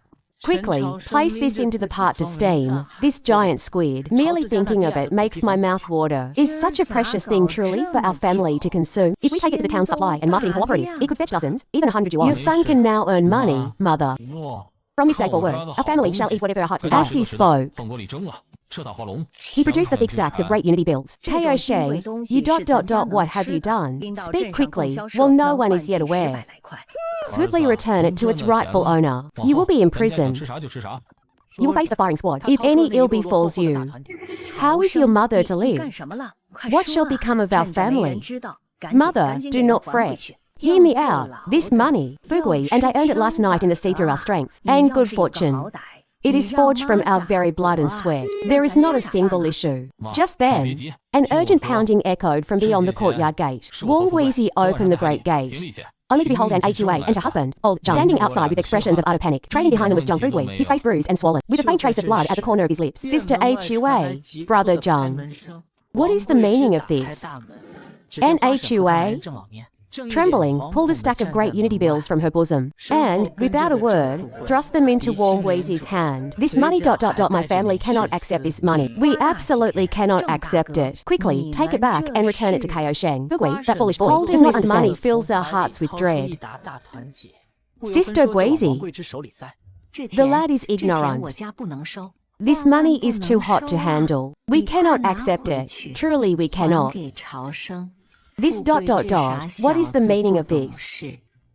Quickly, place this into the pot to steam. This giant squid, merely thinking of it makes my mouth water. Is such a precious thing truly for our family to consume? If we take it to the town supply and marketing cooperative, it could fetch dozens, even 100 yuan. Your son can now earn money, mother. From this day forward, our family shall eat whatever our hearts desire. As he spoke, He produced the big stacks of great unity bills. Ko Sheng, you ... what have you done? Speak quickly, while no one is yet aware. Swiftly return it to its rightful owner. You will be imprisoned. You will face the firing squad if any ill befalls you. How is your mother to live? What shall become of our family? Mother, do not fret. Hear me out. This money, Fugui, and I earned it last night in the sea through our strength and good fortune. It is forged from our very blood and sweat. There is not a single issue. Just then, an urgent pounding echoed from beyond the courtyard gate. Wang Weixi opened the great gate, only to behold an Hua and her husband, old Zhang, standing outside with expressions of utter panic. Trailing behind them was Zhang Fugui, his face bruised and swollen, with a faint trace of blood at the corner of his lips. Sister Hua, brother Zhang. What is the meaning of this? And Hua, trembling, pulled a stack of great unity bills from her bosom, and, without a word, thrust them into Wang Weizi's hand. This money ... my family cannot accept this money. We absolutely cannot accept it. Quickly, take it back and return it to Ko Sheng. Fugui, that foolish boy, holding this money fills our hearts with dread. Sister Guizi, the lad is ignorant. This money is too hot to handle. We cannot accept it. Truly we cannot. This ... what is the meaning of this?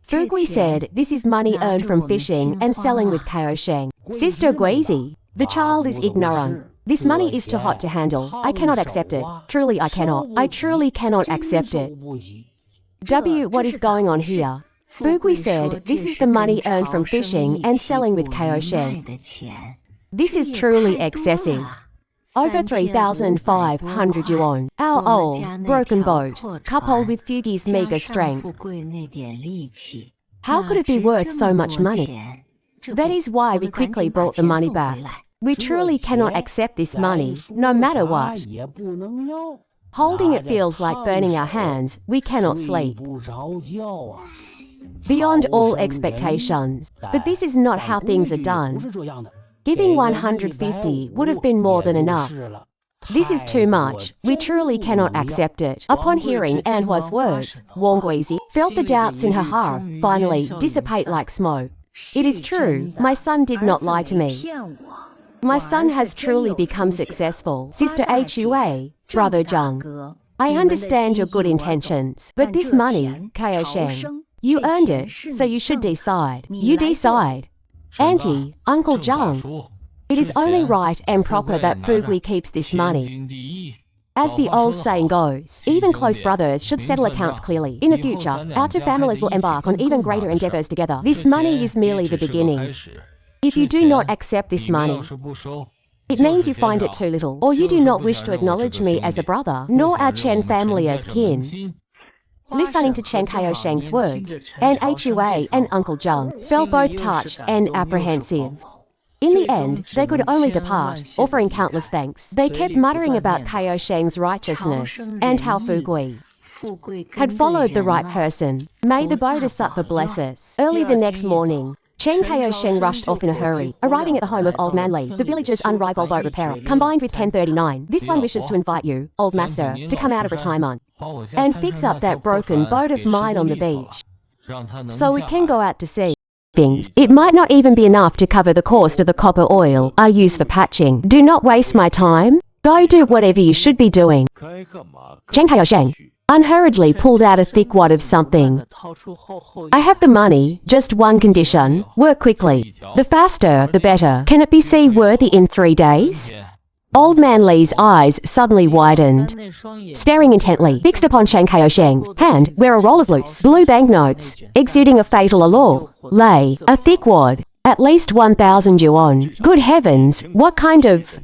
Fugui said this is money earned from fishing and selling with Ko Sheng. Sister Guizi, the child is ignorant. This money is too hot to handle. I cannot accept it. Truly I cannot. I truly cannot accept it. What is going on here? Fugui said this is the money earned from fishing and selling with Ko Sheng. This is truly excessive. Over 3,500 yuan. Our old, broken boat, coupled with Fugi's meager strength. How could it be worth so much money? That is why we quickly brought the money back. We truly cannot accept this money, no matter what. Holding it feels like burning our hands. We cannot sleep. Beyond all expectations. But this is not how things are done. Giving 150 would have been more than enough. This is too much. We truly cannot accept it. Upon hearing Anhua's words, Wang Guizi felt the doubts in her heart finally dissipate like smoke. It is true, my son did not lie to me. My son has truly become successful. Sister Hua, brother Zhang, I understand your good intentions, but this money, Ko Sheng, you earned it, so you should decide. You decide. Auntie, Uncle Zhang, it is only right and proper that Fugui keeps this money. As the old saying goes, even close brothers should settle accounts clearly. In the future, our two families will embark on even greater endeavors together. This money is merely the beginning. If you do not accept this money, it means you find it too little, or you do not wish to acknowledge me as a brother, nor our Chen family as kin. Listening to Chen Ko Sheng's words, and Hua and Uncle Zhang felt both touched and apprehensive. In the end, they could only depart, offering countless thanks. They kept muttering about Ko Sheng's righteousness, and how Fugui had followed the right person. May the Bodhisattva bless us. Early the next morning, Chen Ko Sheng rushed off in a hurry, arriving at the home of Old Man Li, the village's unrivaled boat repairer, combined with 1039. This one wishes to invite you, old master, to come out of retirement and fix up that broken boat of mine on the beach, so we can go out to sea. It might not even be enough to cover the cost of the copper oil I use for patching. Do not waste my time. Go do whatever you should be doing. Chen Ko Sheng unhurriedly pulled out a thick wad of something. I have the money, just one condition. Work quickly. The faster, the better. Can it be seaworthy in 3 days? Old Man Li's eyes suddenly widened, staring intently, fixed upon Chen Ko Sheng's hand, where a roll of loose, blue banknotes, exuding a fatal allure, lay, a thick wad, at least 1,000 yuan. Good heavens, what kind of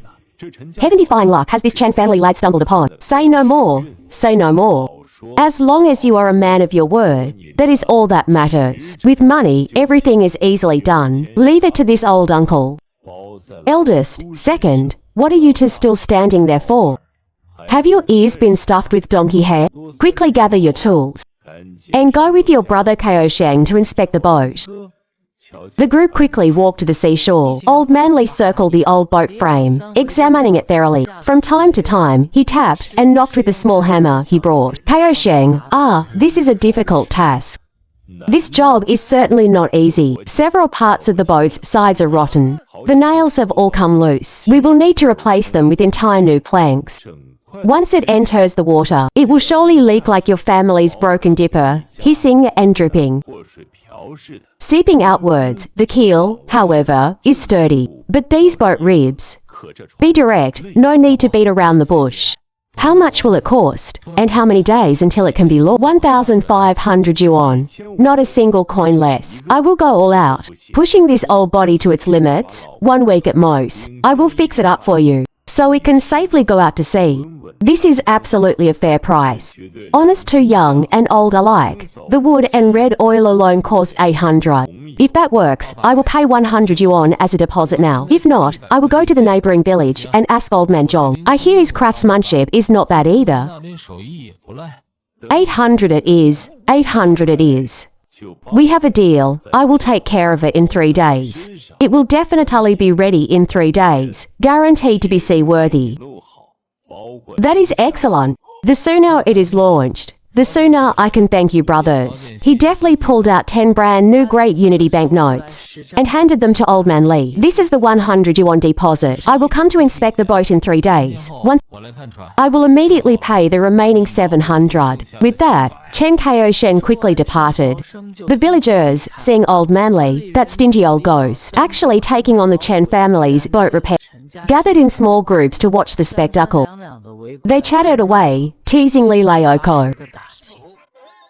heaven-defying luck has this Chen family lad stumbled upon? Say no more, say no more. As long as you are a man of your word, that is all that matters. With money, everything is easily done. Leave it to this old uncle. Eldest, second, what are you two still standing there for? Have your ears been stuffed with donkey hair? Quickly gather your tools and go with your brother Ko Sheng to inspect the boat. The group quickly walked to the seashore. Old Man Li circled the old boat frame, examining it thoroughly. From time to time, he tapped and knocked with the small hammer he brought. Ko Sheng, this is a difficult task. This job is certainly not easy. Several parts of the boat's sides are rotten. The nails have all come loose. We will need to replace them with entire new planks. Once it enters the water, it will surely leak like your family's broken dipper, hissing and dripping. Seeping outwards, the keel, however, is sturdy. But these boat ribs... Be direct, no need to beat around the bush. How much will it cost? And how many days until it can be launched? 1,500 yuan. Not a single coin less. I will go all out. Pushing this old body to its limits, 1 week at most. I will fix it up for you, so it can safely go out to sea. This is absolutely a fair price. Honest to young and old alike. The wood and red oil alone cost 800. If that works, I will pay 100 yuan as a deposit now. If not, I will go to the neighboring village and ask old man Zhong. I hear his craftsmanship is not bad either. 800 it is. 800 it is. We have a deal. I will take care of it in 3 days. It will definitely be ready in 3 days. Guaranteed to be seaworthy. That is excellent. The sooner it is launched, the sooner I can thank you, brothers. He deftly pulled out 10 brand new Great Unity banknotes and handed them to Old Man Lee. This is the 100 yuan deposit. I will come to inspect the boat in 3 days. Once I will immediately pay the remaining 700. With that, Chen Kaoshen quickly departed. The villagers, seeing Old Man Lee, that stingy old ghost, actually taking on the Chen family's boat repair, gathered in small groups to watch the spectacle. They chattered away, teasing Li Laoko.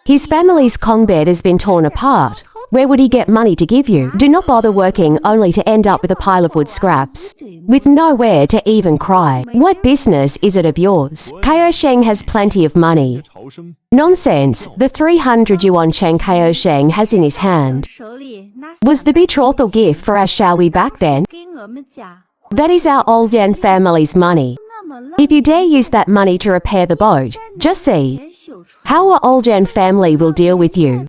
His family's Kong bed has been torn apart. Where would he get money to give you? Do not bother working only to end up with a pile of wood scraps, with nowhere to even cry. What business is it of yours? Kaosheng has plenty of money. Nonsense, the 300 yuan Chen Kaosheng has in his hand was the betrothal gift for our Shaohui back then. That is our old Yan family's money. If you dare use that money to repair the boat, just see how our old Yan family will deal with you.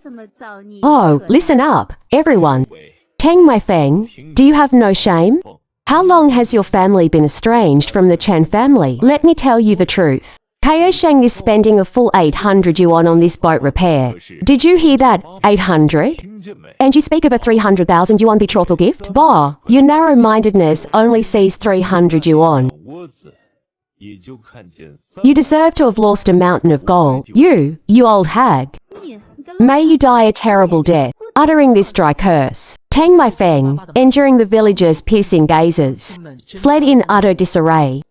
Oh, listen up, everyone. Tang My Feng, do you have no shame? How long has your family been estranged from the Chen family? Let me tell you the truth. Kaosheng is spending a full 800 yuan on this boat repair. Did you hear that? 800? And you speak of a 300,000 yuan betrothal gift? Bah, your narrow-mindedness only sees 300 yuan. You deserve to have lost a mountain of gold. You old hag. May you die a terrible death. Uttering this dry curse, Tang My Feng, enduring the villagers' piercing gazes, fled in utter disarray.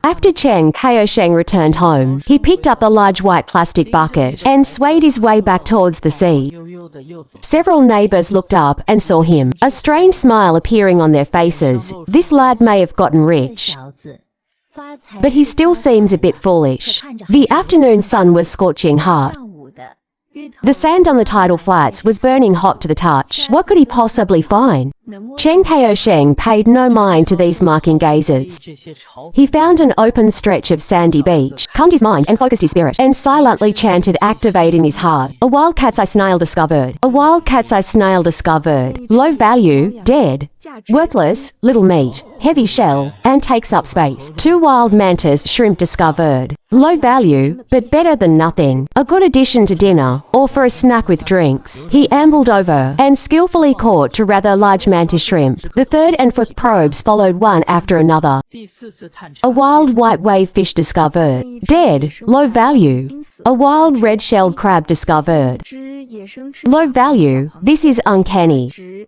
After Chen Kaosheng returned home, he picked up a large white plastic bucket and swayed his way back towards the sea. Several neighbors looked up and saw him, a strange smile appearing on their faces. This lad may have gotten rich, but he still seems a bit foolish. The afternoon sun was scorching hot. The sand on the tidal flats was burning hot to the touch. What could he possibly find? Chen Kaosheng paid no mind to these mocking gazes. He found an open stretch of sandy beach, calmed his mind and focused his spirit, and silently chanted "Activate" in his heart. A wild cat's eye snail discovered. A wild cat's eye snail discovered. Low value, dead. Worthless, little meat, heavy shell, and takes up space. 2 wild mantis shrimp discovered. Low value, but better than nothing. A good addition to dinner, or for a snack with drinks. He ambled over, and skillfully caught 2 rather large mantis shrimp. The 3rd and 4th probes followed one after another. A wild white wave fish discovered. Dead, low value. A wild red-shelled crab discovered. Low value, this is uncanny.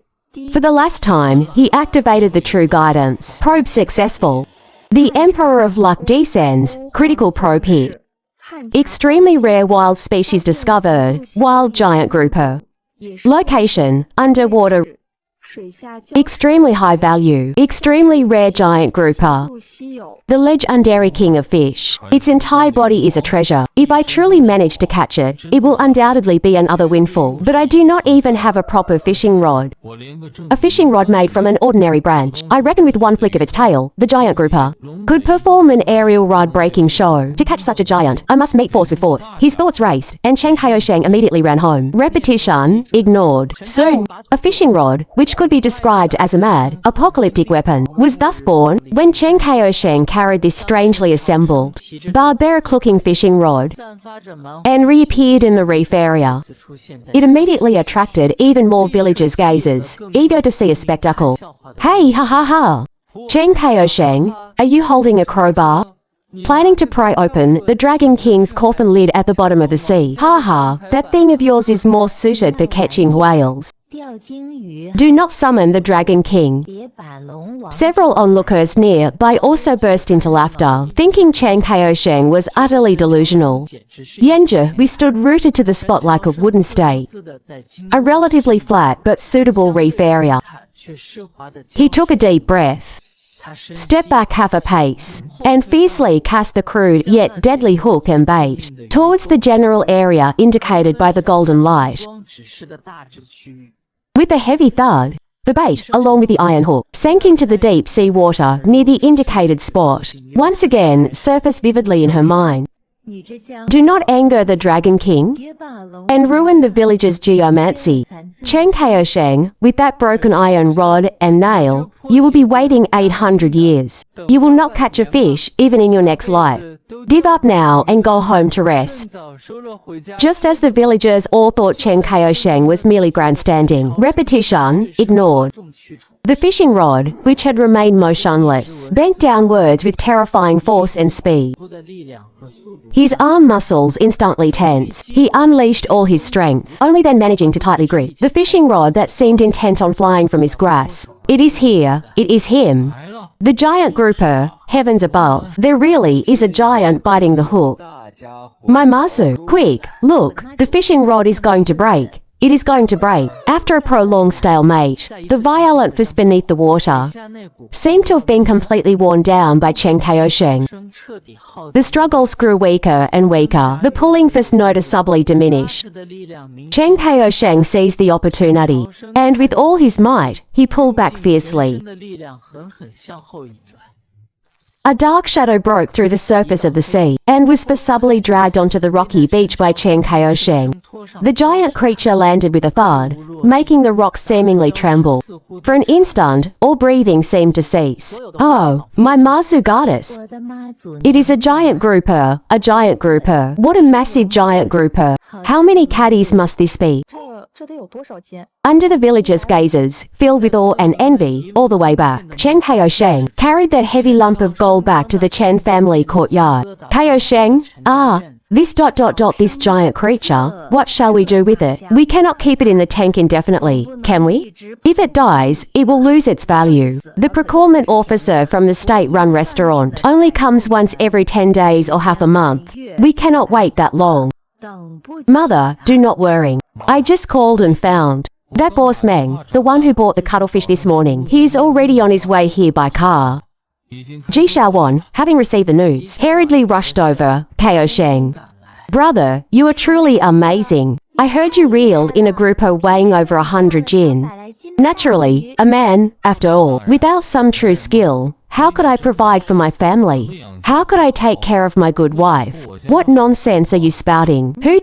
For the last time, he activated the true guidance. Probe successful. The Emperor of Luck descends. Critical probe hit. Extremely rare wild species discovered. Wild giant grouper. Location, underwater. Extremely high value. Extremely rare giant grouper. The legendary king of fish. Its entire body is a treasure. If I truly manage to catch it, it will undoubtedly be another windfall. But I do not even have a proper fishing rod. A fishing rod made from an ordinary branch. I reckon with one flick of its tail, the giant grouper could perform an aerial rod-breaking show. To catch such a giant, I must meet force with force. His thoughts raced, and Chen Kaosheng immediately ran home. Repetition, ignored. Soon, a fishing rod, which could could be described as a mad, apocalyptic weapon, was thus born when Chen Kaosheng carried this strangely assembled, barbaric-looking fishing rod and reappeared in the reef area. It immediately attracted even more villagers' gazers, eager to see a spectacle. Hey, ha ha ha! Chen Kaosheng, are you holding a crowbar? Planning to pry open the Dragon King's coffin lid at the bottom of the sea. Ha ha, that thing of yours is more suited for catching whales. Do not summon the Dragon King. Several onlookers nearby also burst into laughter, thinking Chen Kaosheng was utterly delusional. Yanzhi, we stood rooted to the spot like a wooden stake. A relatively flat but suitable reef area. He took a deep breath, stepped back half a pace, and fiercely cast the crude yet deadly hook and bait towards the general area indicated by the golden light. With a heavy thud, the bait, along with the iron hook, sank into the deep sea water near the indicated spot, once again surfaced vividly in her mind. Do not anger the Dragon King and ruin the village's geomancy. Chen Kaosheng, with that broken iron rod and nail, you will be waiting 800 years. You will not catch a fish even in your next life. Give up now and go home to rest. Just as the villagers all thought Chen Kaosheng was merely grandstanding, repetition, ignored. The fishing rod, which had remained motionless, bent downwards with terrifying force and speed. His arm muscles instantly tensed. He unleashed all his strength, only then managing to tightly grip the fishing rod that seemed intent on flying from his grasp. It is here. It is him. The giant grouper, heavens above. There really is a giant biting the hook. My Mazu, quick, look, the fishing rod is going to break. It is going to break. After a prolonged stalemate, the violent fist beneath the water seemed to have been completely worn down by Chen Kaosheng. The struggles grew weaker and weaker. The pulling fist noticeably diminished. Chen Kaosheng seized the opportunity, and with all his might, he pulled back fiercely. A dark shadow broke through the surface of the sea, and was forcibly dragged onto the rocky beach by Chen Kaosheng. The giant creature landed with a thud, making the rocks seemingly tremble. For an instant, all breathing seemed to cease. Oh, my Mazu goddess! It is a giant grouper, a giant grouper. What a massive giant grouper! How many caddies must this be? Under the villagers' gazes, filled with awe and envy, all the way back, Chen Kaosheng carried that heavy lump of gold back to the Chen family courtyard. Kaosheng, this giant creature, what shall we do with it? We cannot keep it in the tank indefinitely, can we? If it dies, it will lose its value. The procurement officer from the state-run restaurant only comes once every 10 days or half a month. We cannot wait that long. Mother, do not worry. I just called and found that boss Meng, the one who bought the cuttlefish this morning. He is already on his way here by car. Ji Shaowan, having received the news, hurriedly rushed over. Kaosheng, brother, you are truly amazing. I heard you reeled in a grouper weighing over 100 jin. Naturally, a man, after all, without some true skill, how could I provide for my family? How could I take care of my good wife? What nonsense are you spouting? Who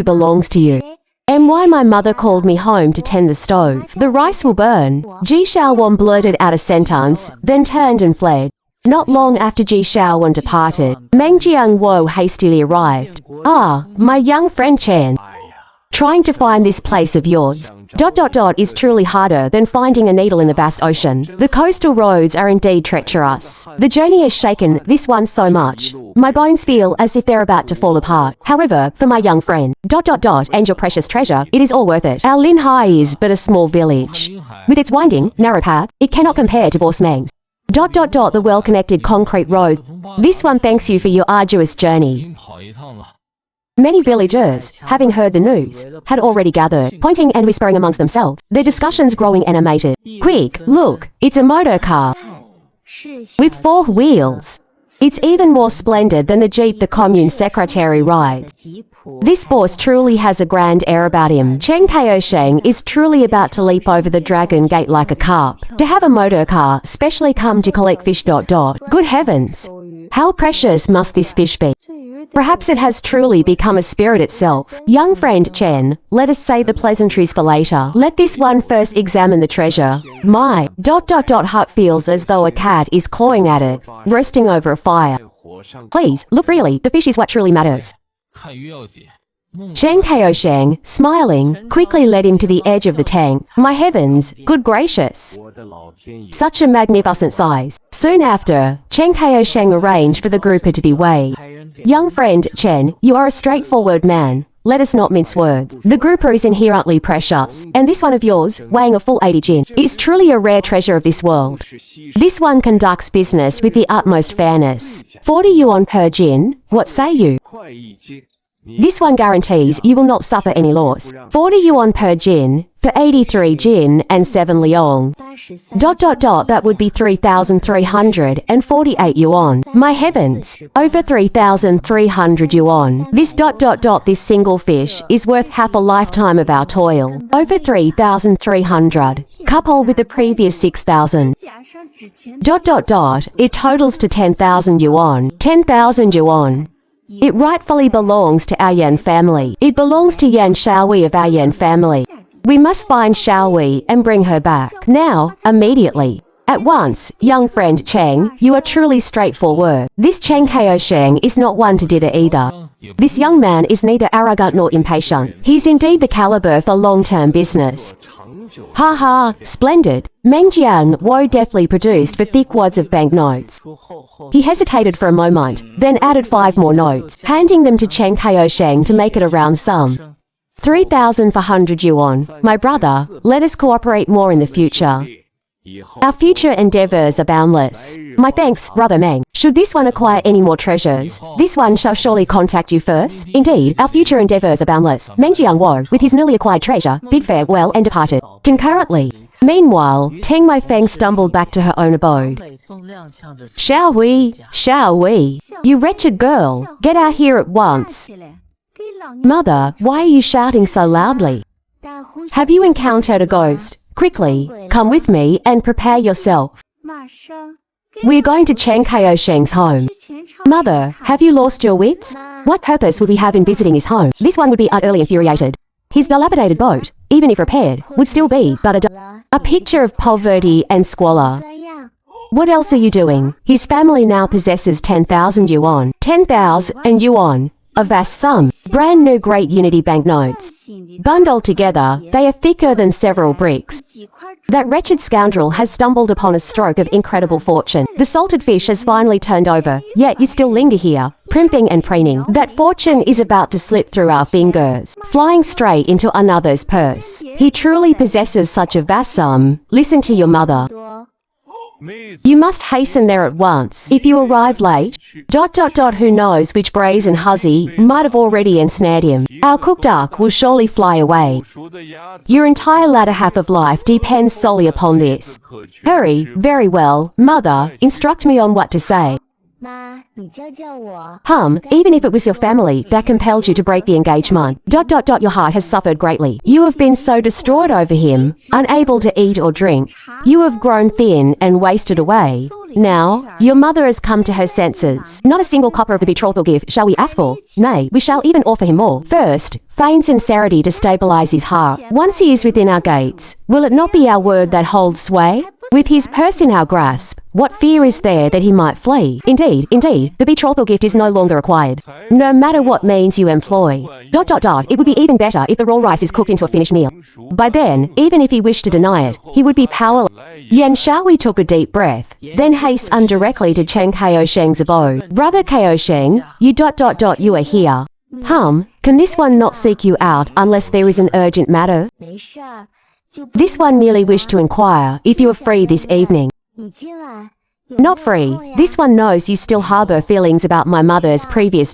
belongs to you? And why my mother called me home to tend the stove? The rice will burn. Ji Shaowan blurted out a sentence, then turned and fled. Not long after Ji Shaowan departed, Meng Jiangwo hastily arrived. Ah, my young friend Chen. Trying to find this place of yours is truly harder than finding a needle in the vast ocean. The coastal roads are indeed treacherous. The journey has shaken this one so much. My bones feel as if they're about to fall apart. However, for my young friend, and your precious treasure, it is all worth it. Our Lin Hai is but a small village. With its winding, narrow path, it cannot compare to Boss Meng's. The well-connected concrete road. This one thanks you for your arduous journey. Many villagers, having heard the news, had already gathered, pointing and whispering amongst themselves, their discussions growing animated. Quick, look, it's a motor car with 4 wheels. It's even more splendid than the jeep the commune secretary rides. This boss truly has a grand air about him. Chen Kaosheng is truly about to leap over the dragon gate like a carp. To have a motor car specially come to collect fish. Good heavens! How precious must this fish be? Perhaps it has truly become a spirit itself. Young friend Chen, let us save the pleasantries for later. Let this one first examine the treasure. My... Heart feels as though a cat is clawing at it, roasting over a fire. Please, look really, the fish is what truly matters. Chen Kaosheng, smiling, quickly led him to the edge of the tank. My heavens, good gracious! Such a magnificent size. Soon after, Chen Kaosheng arranged for the grouper to be weighed. Young friend Chen, you are a straightforward man. Let us not mince words. The grouper is inherently precious, and this one of yours, weighing a full 80 jin, is truly a rare treasure of this world. This one conducts business with the utmost fairness. 40 yuan per jin, what say you? This one guarantees you will not suffer any loss. 40 yuan per jin, for 83 jin and 7 liang. That would be 3,348 yuan. My heavens, over 3,300 yuan. This this single fish is worth half a lifetime of our toil. Over 3,300, coupled with the previous 6,000. It totals to 10,000 yuan. 10,000 yuan. It rightfully belongs to our Yan family. It belongs to Yan Shaohui of our Yan family. We must find Shaohui and bring her back. Now, immediately. At once, young friend Cheng, you are truly straightforward. This Chen Kaosheng is not one to dither either. This young man is neither arrogant nor impatient. He's indeed the caliber for long-term business. Ha ha, splendid. Meng Jiang Wo deftly produced for thick wads of banknotes. He hesitated for a moment, then added 5 more notes, handing them to Chen Kaosheng to make it a round sum. 3,400 yuan. My brother, let us cooperate more in the future. Our future endeavors are boundless. My thanks, brother Meng. Should this one acquire any more treasures, this one shall surely contact you first. Indeed, our future endeavors are boundless. Meng Jiangwo, with his newly acquired treasure, bid farewell and departed. Concurrently. Meanwhile, Teng Maifeng stumbled back to her own abode. Shaohui, you wretched girl, get out here at once. Mother, why are you shouting so loudly? Have you encountered a ghost? Quickly, come with me and prepare yourself. We're going to Chen Kaosheng's home. Mother, have you lost your wits? What purpose would we have in visiting his home? This one would be utterly infuriated. His dilapidated boat, even if repaired, would still be but a picture of poverty and squalor. What else are you doing? His family now possesses 10,000 yuan. 10,000 yuan. A vast sum. Brand new Great Unity banknotes. Bundled together, they are thicker than several bricks. That wretched scoundrel has stumbled upon a stroke of incredible fortune. The salted fish has finally turned over, yet you still linger here, primping and preening. That fortune is about to slip through our fingers, flying straight into another's purse. He truly possesses such a vast sum. Listen to your mother. You must hasten there at once. If you arrive late, who knows which brazen hussy might have already ensnared him. Our cooked duck will surely fly away. Your entire latter half of life depends solely upon this. Hurry, very well, mother, instruct me on what to say. Even if it was your family that compelled you to break the engagement. Your heart has suffered greatly. You have been so distraught over him, unable to eat or drink. You have grown thin and wasted away. Now, your mother has come to her senses. Not a single copper of the betrothal gift shall we ask for. Nay, we shall even offer him more. First, feign sincerity to stabilize his heart. Once he is within our gates, will it not be our word that holds sway? With his purse in our grasp, what fear is there that he might flee? Indeed, the betrothal gift is no longer required. No matter what means you employ. It would be even better if the raw rice is cooked into a finished meal. By then, even if he wished to deny it, he would be powerless. Yan Shaohui took a deep breath, then hastened directly to Chen Kaosheng's abode. Brother Kaosheng, you are here. Can this one not seek you out unless there is an urgent matter? This one merely wished to inquire if you are free this evening. Not free. This one knows you still harbor feelings about my mother's previous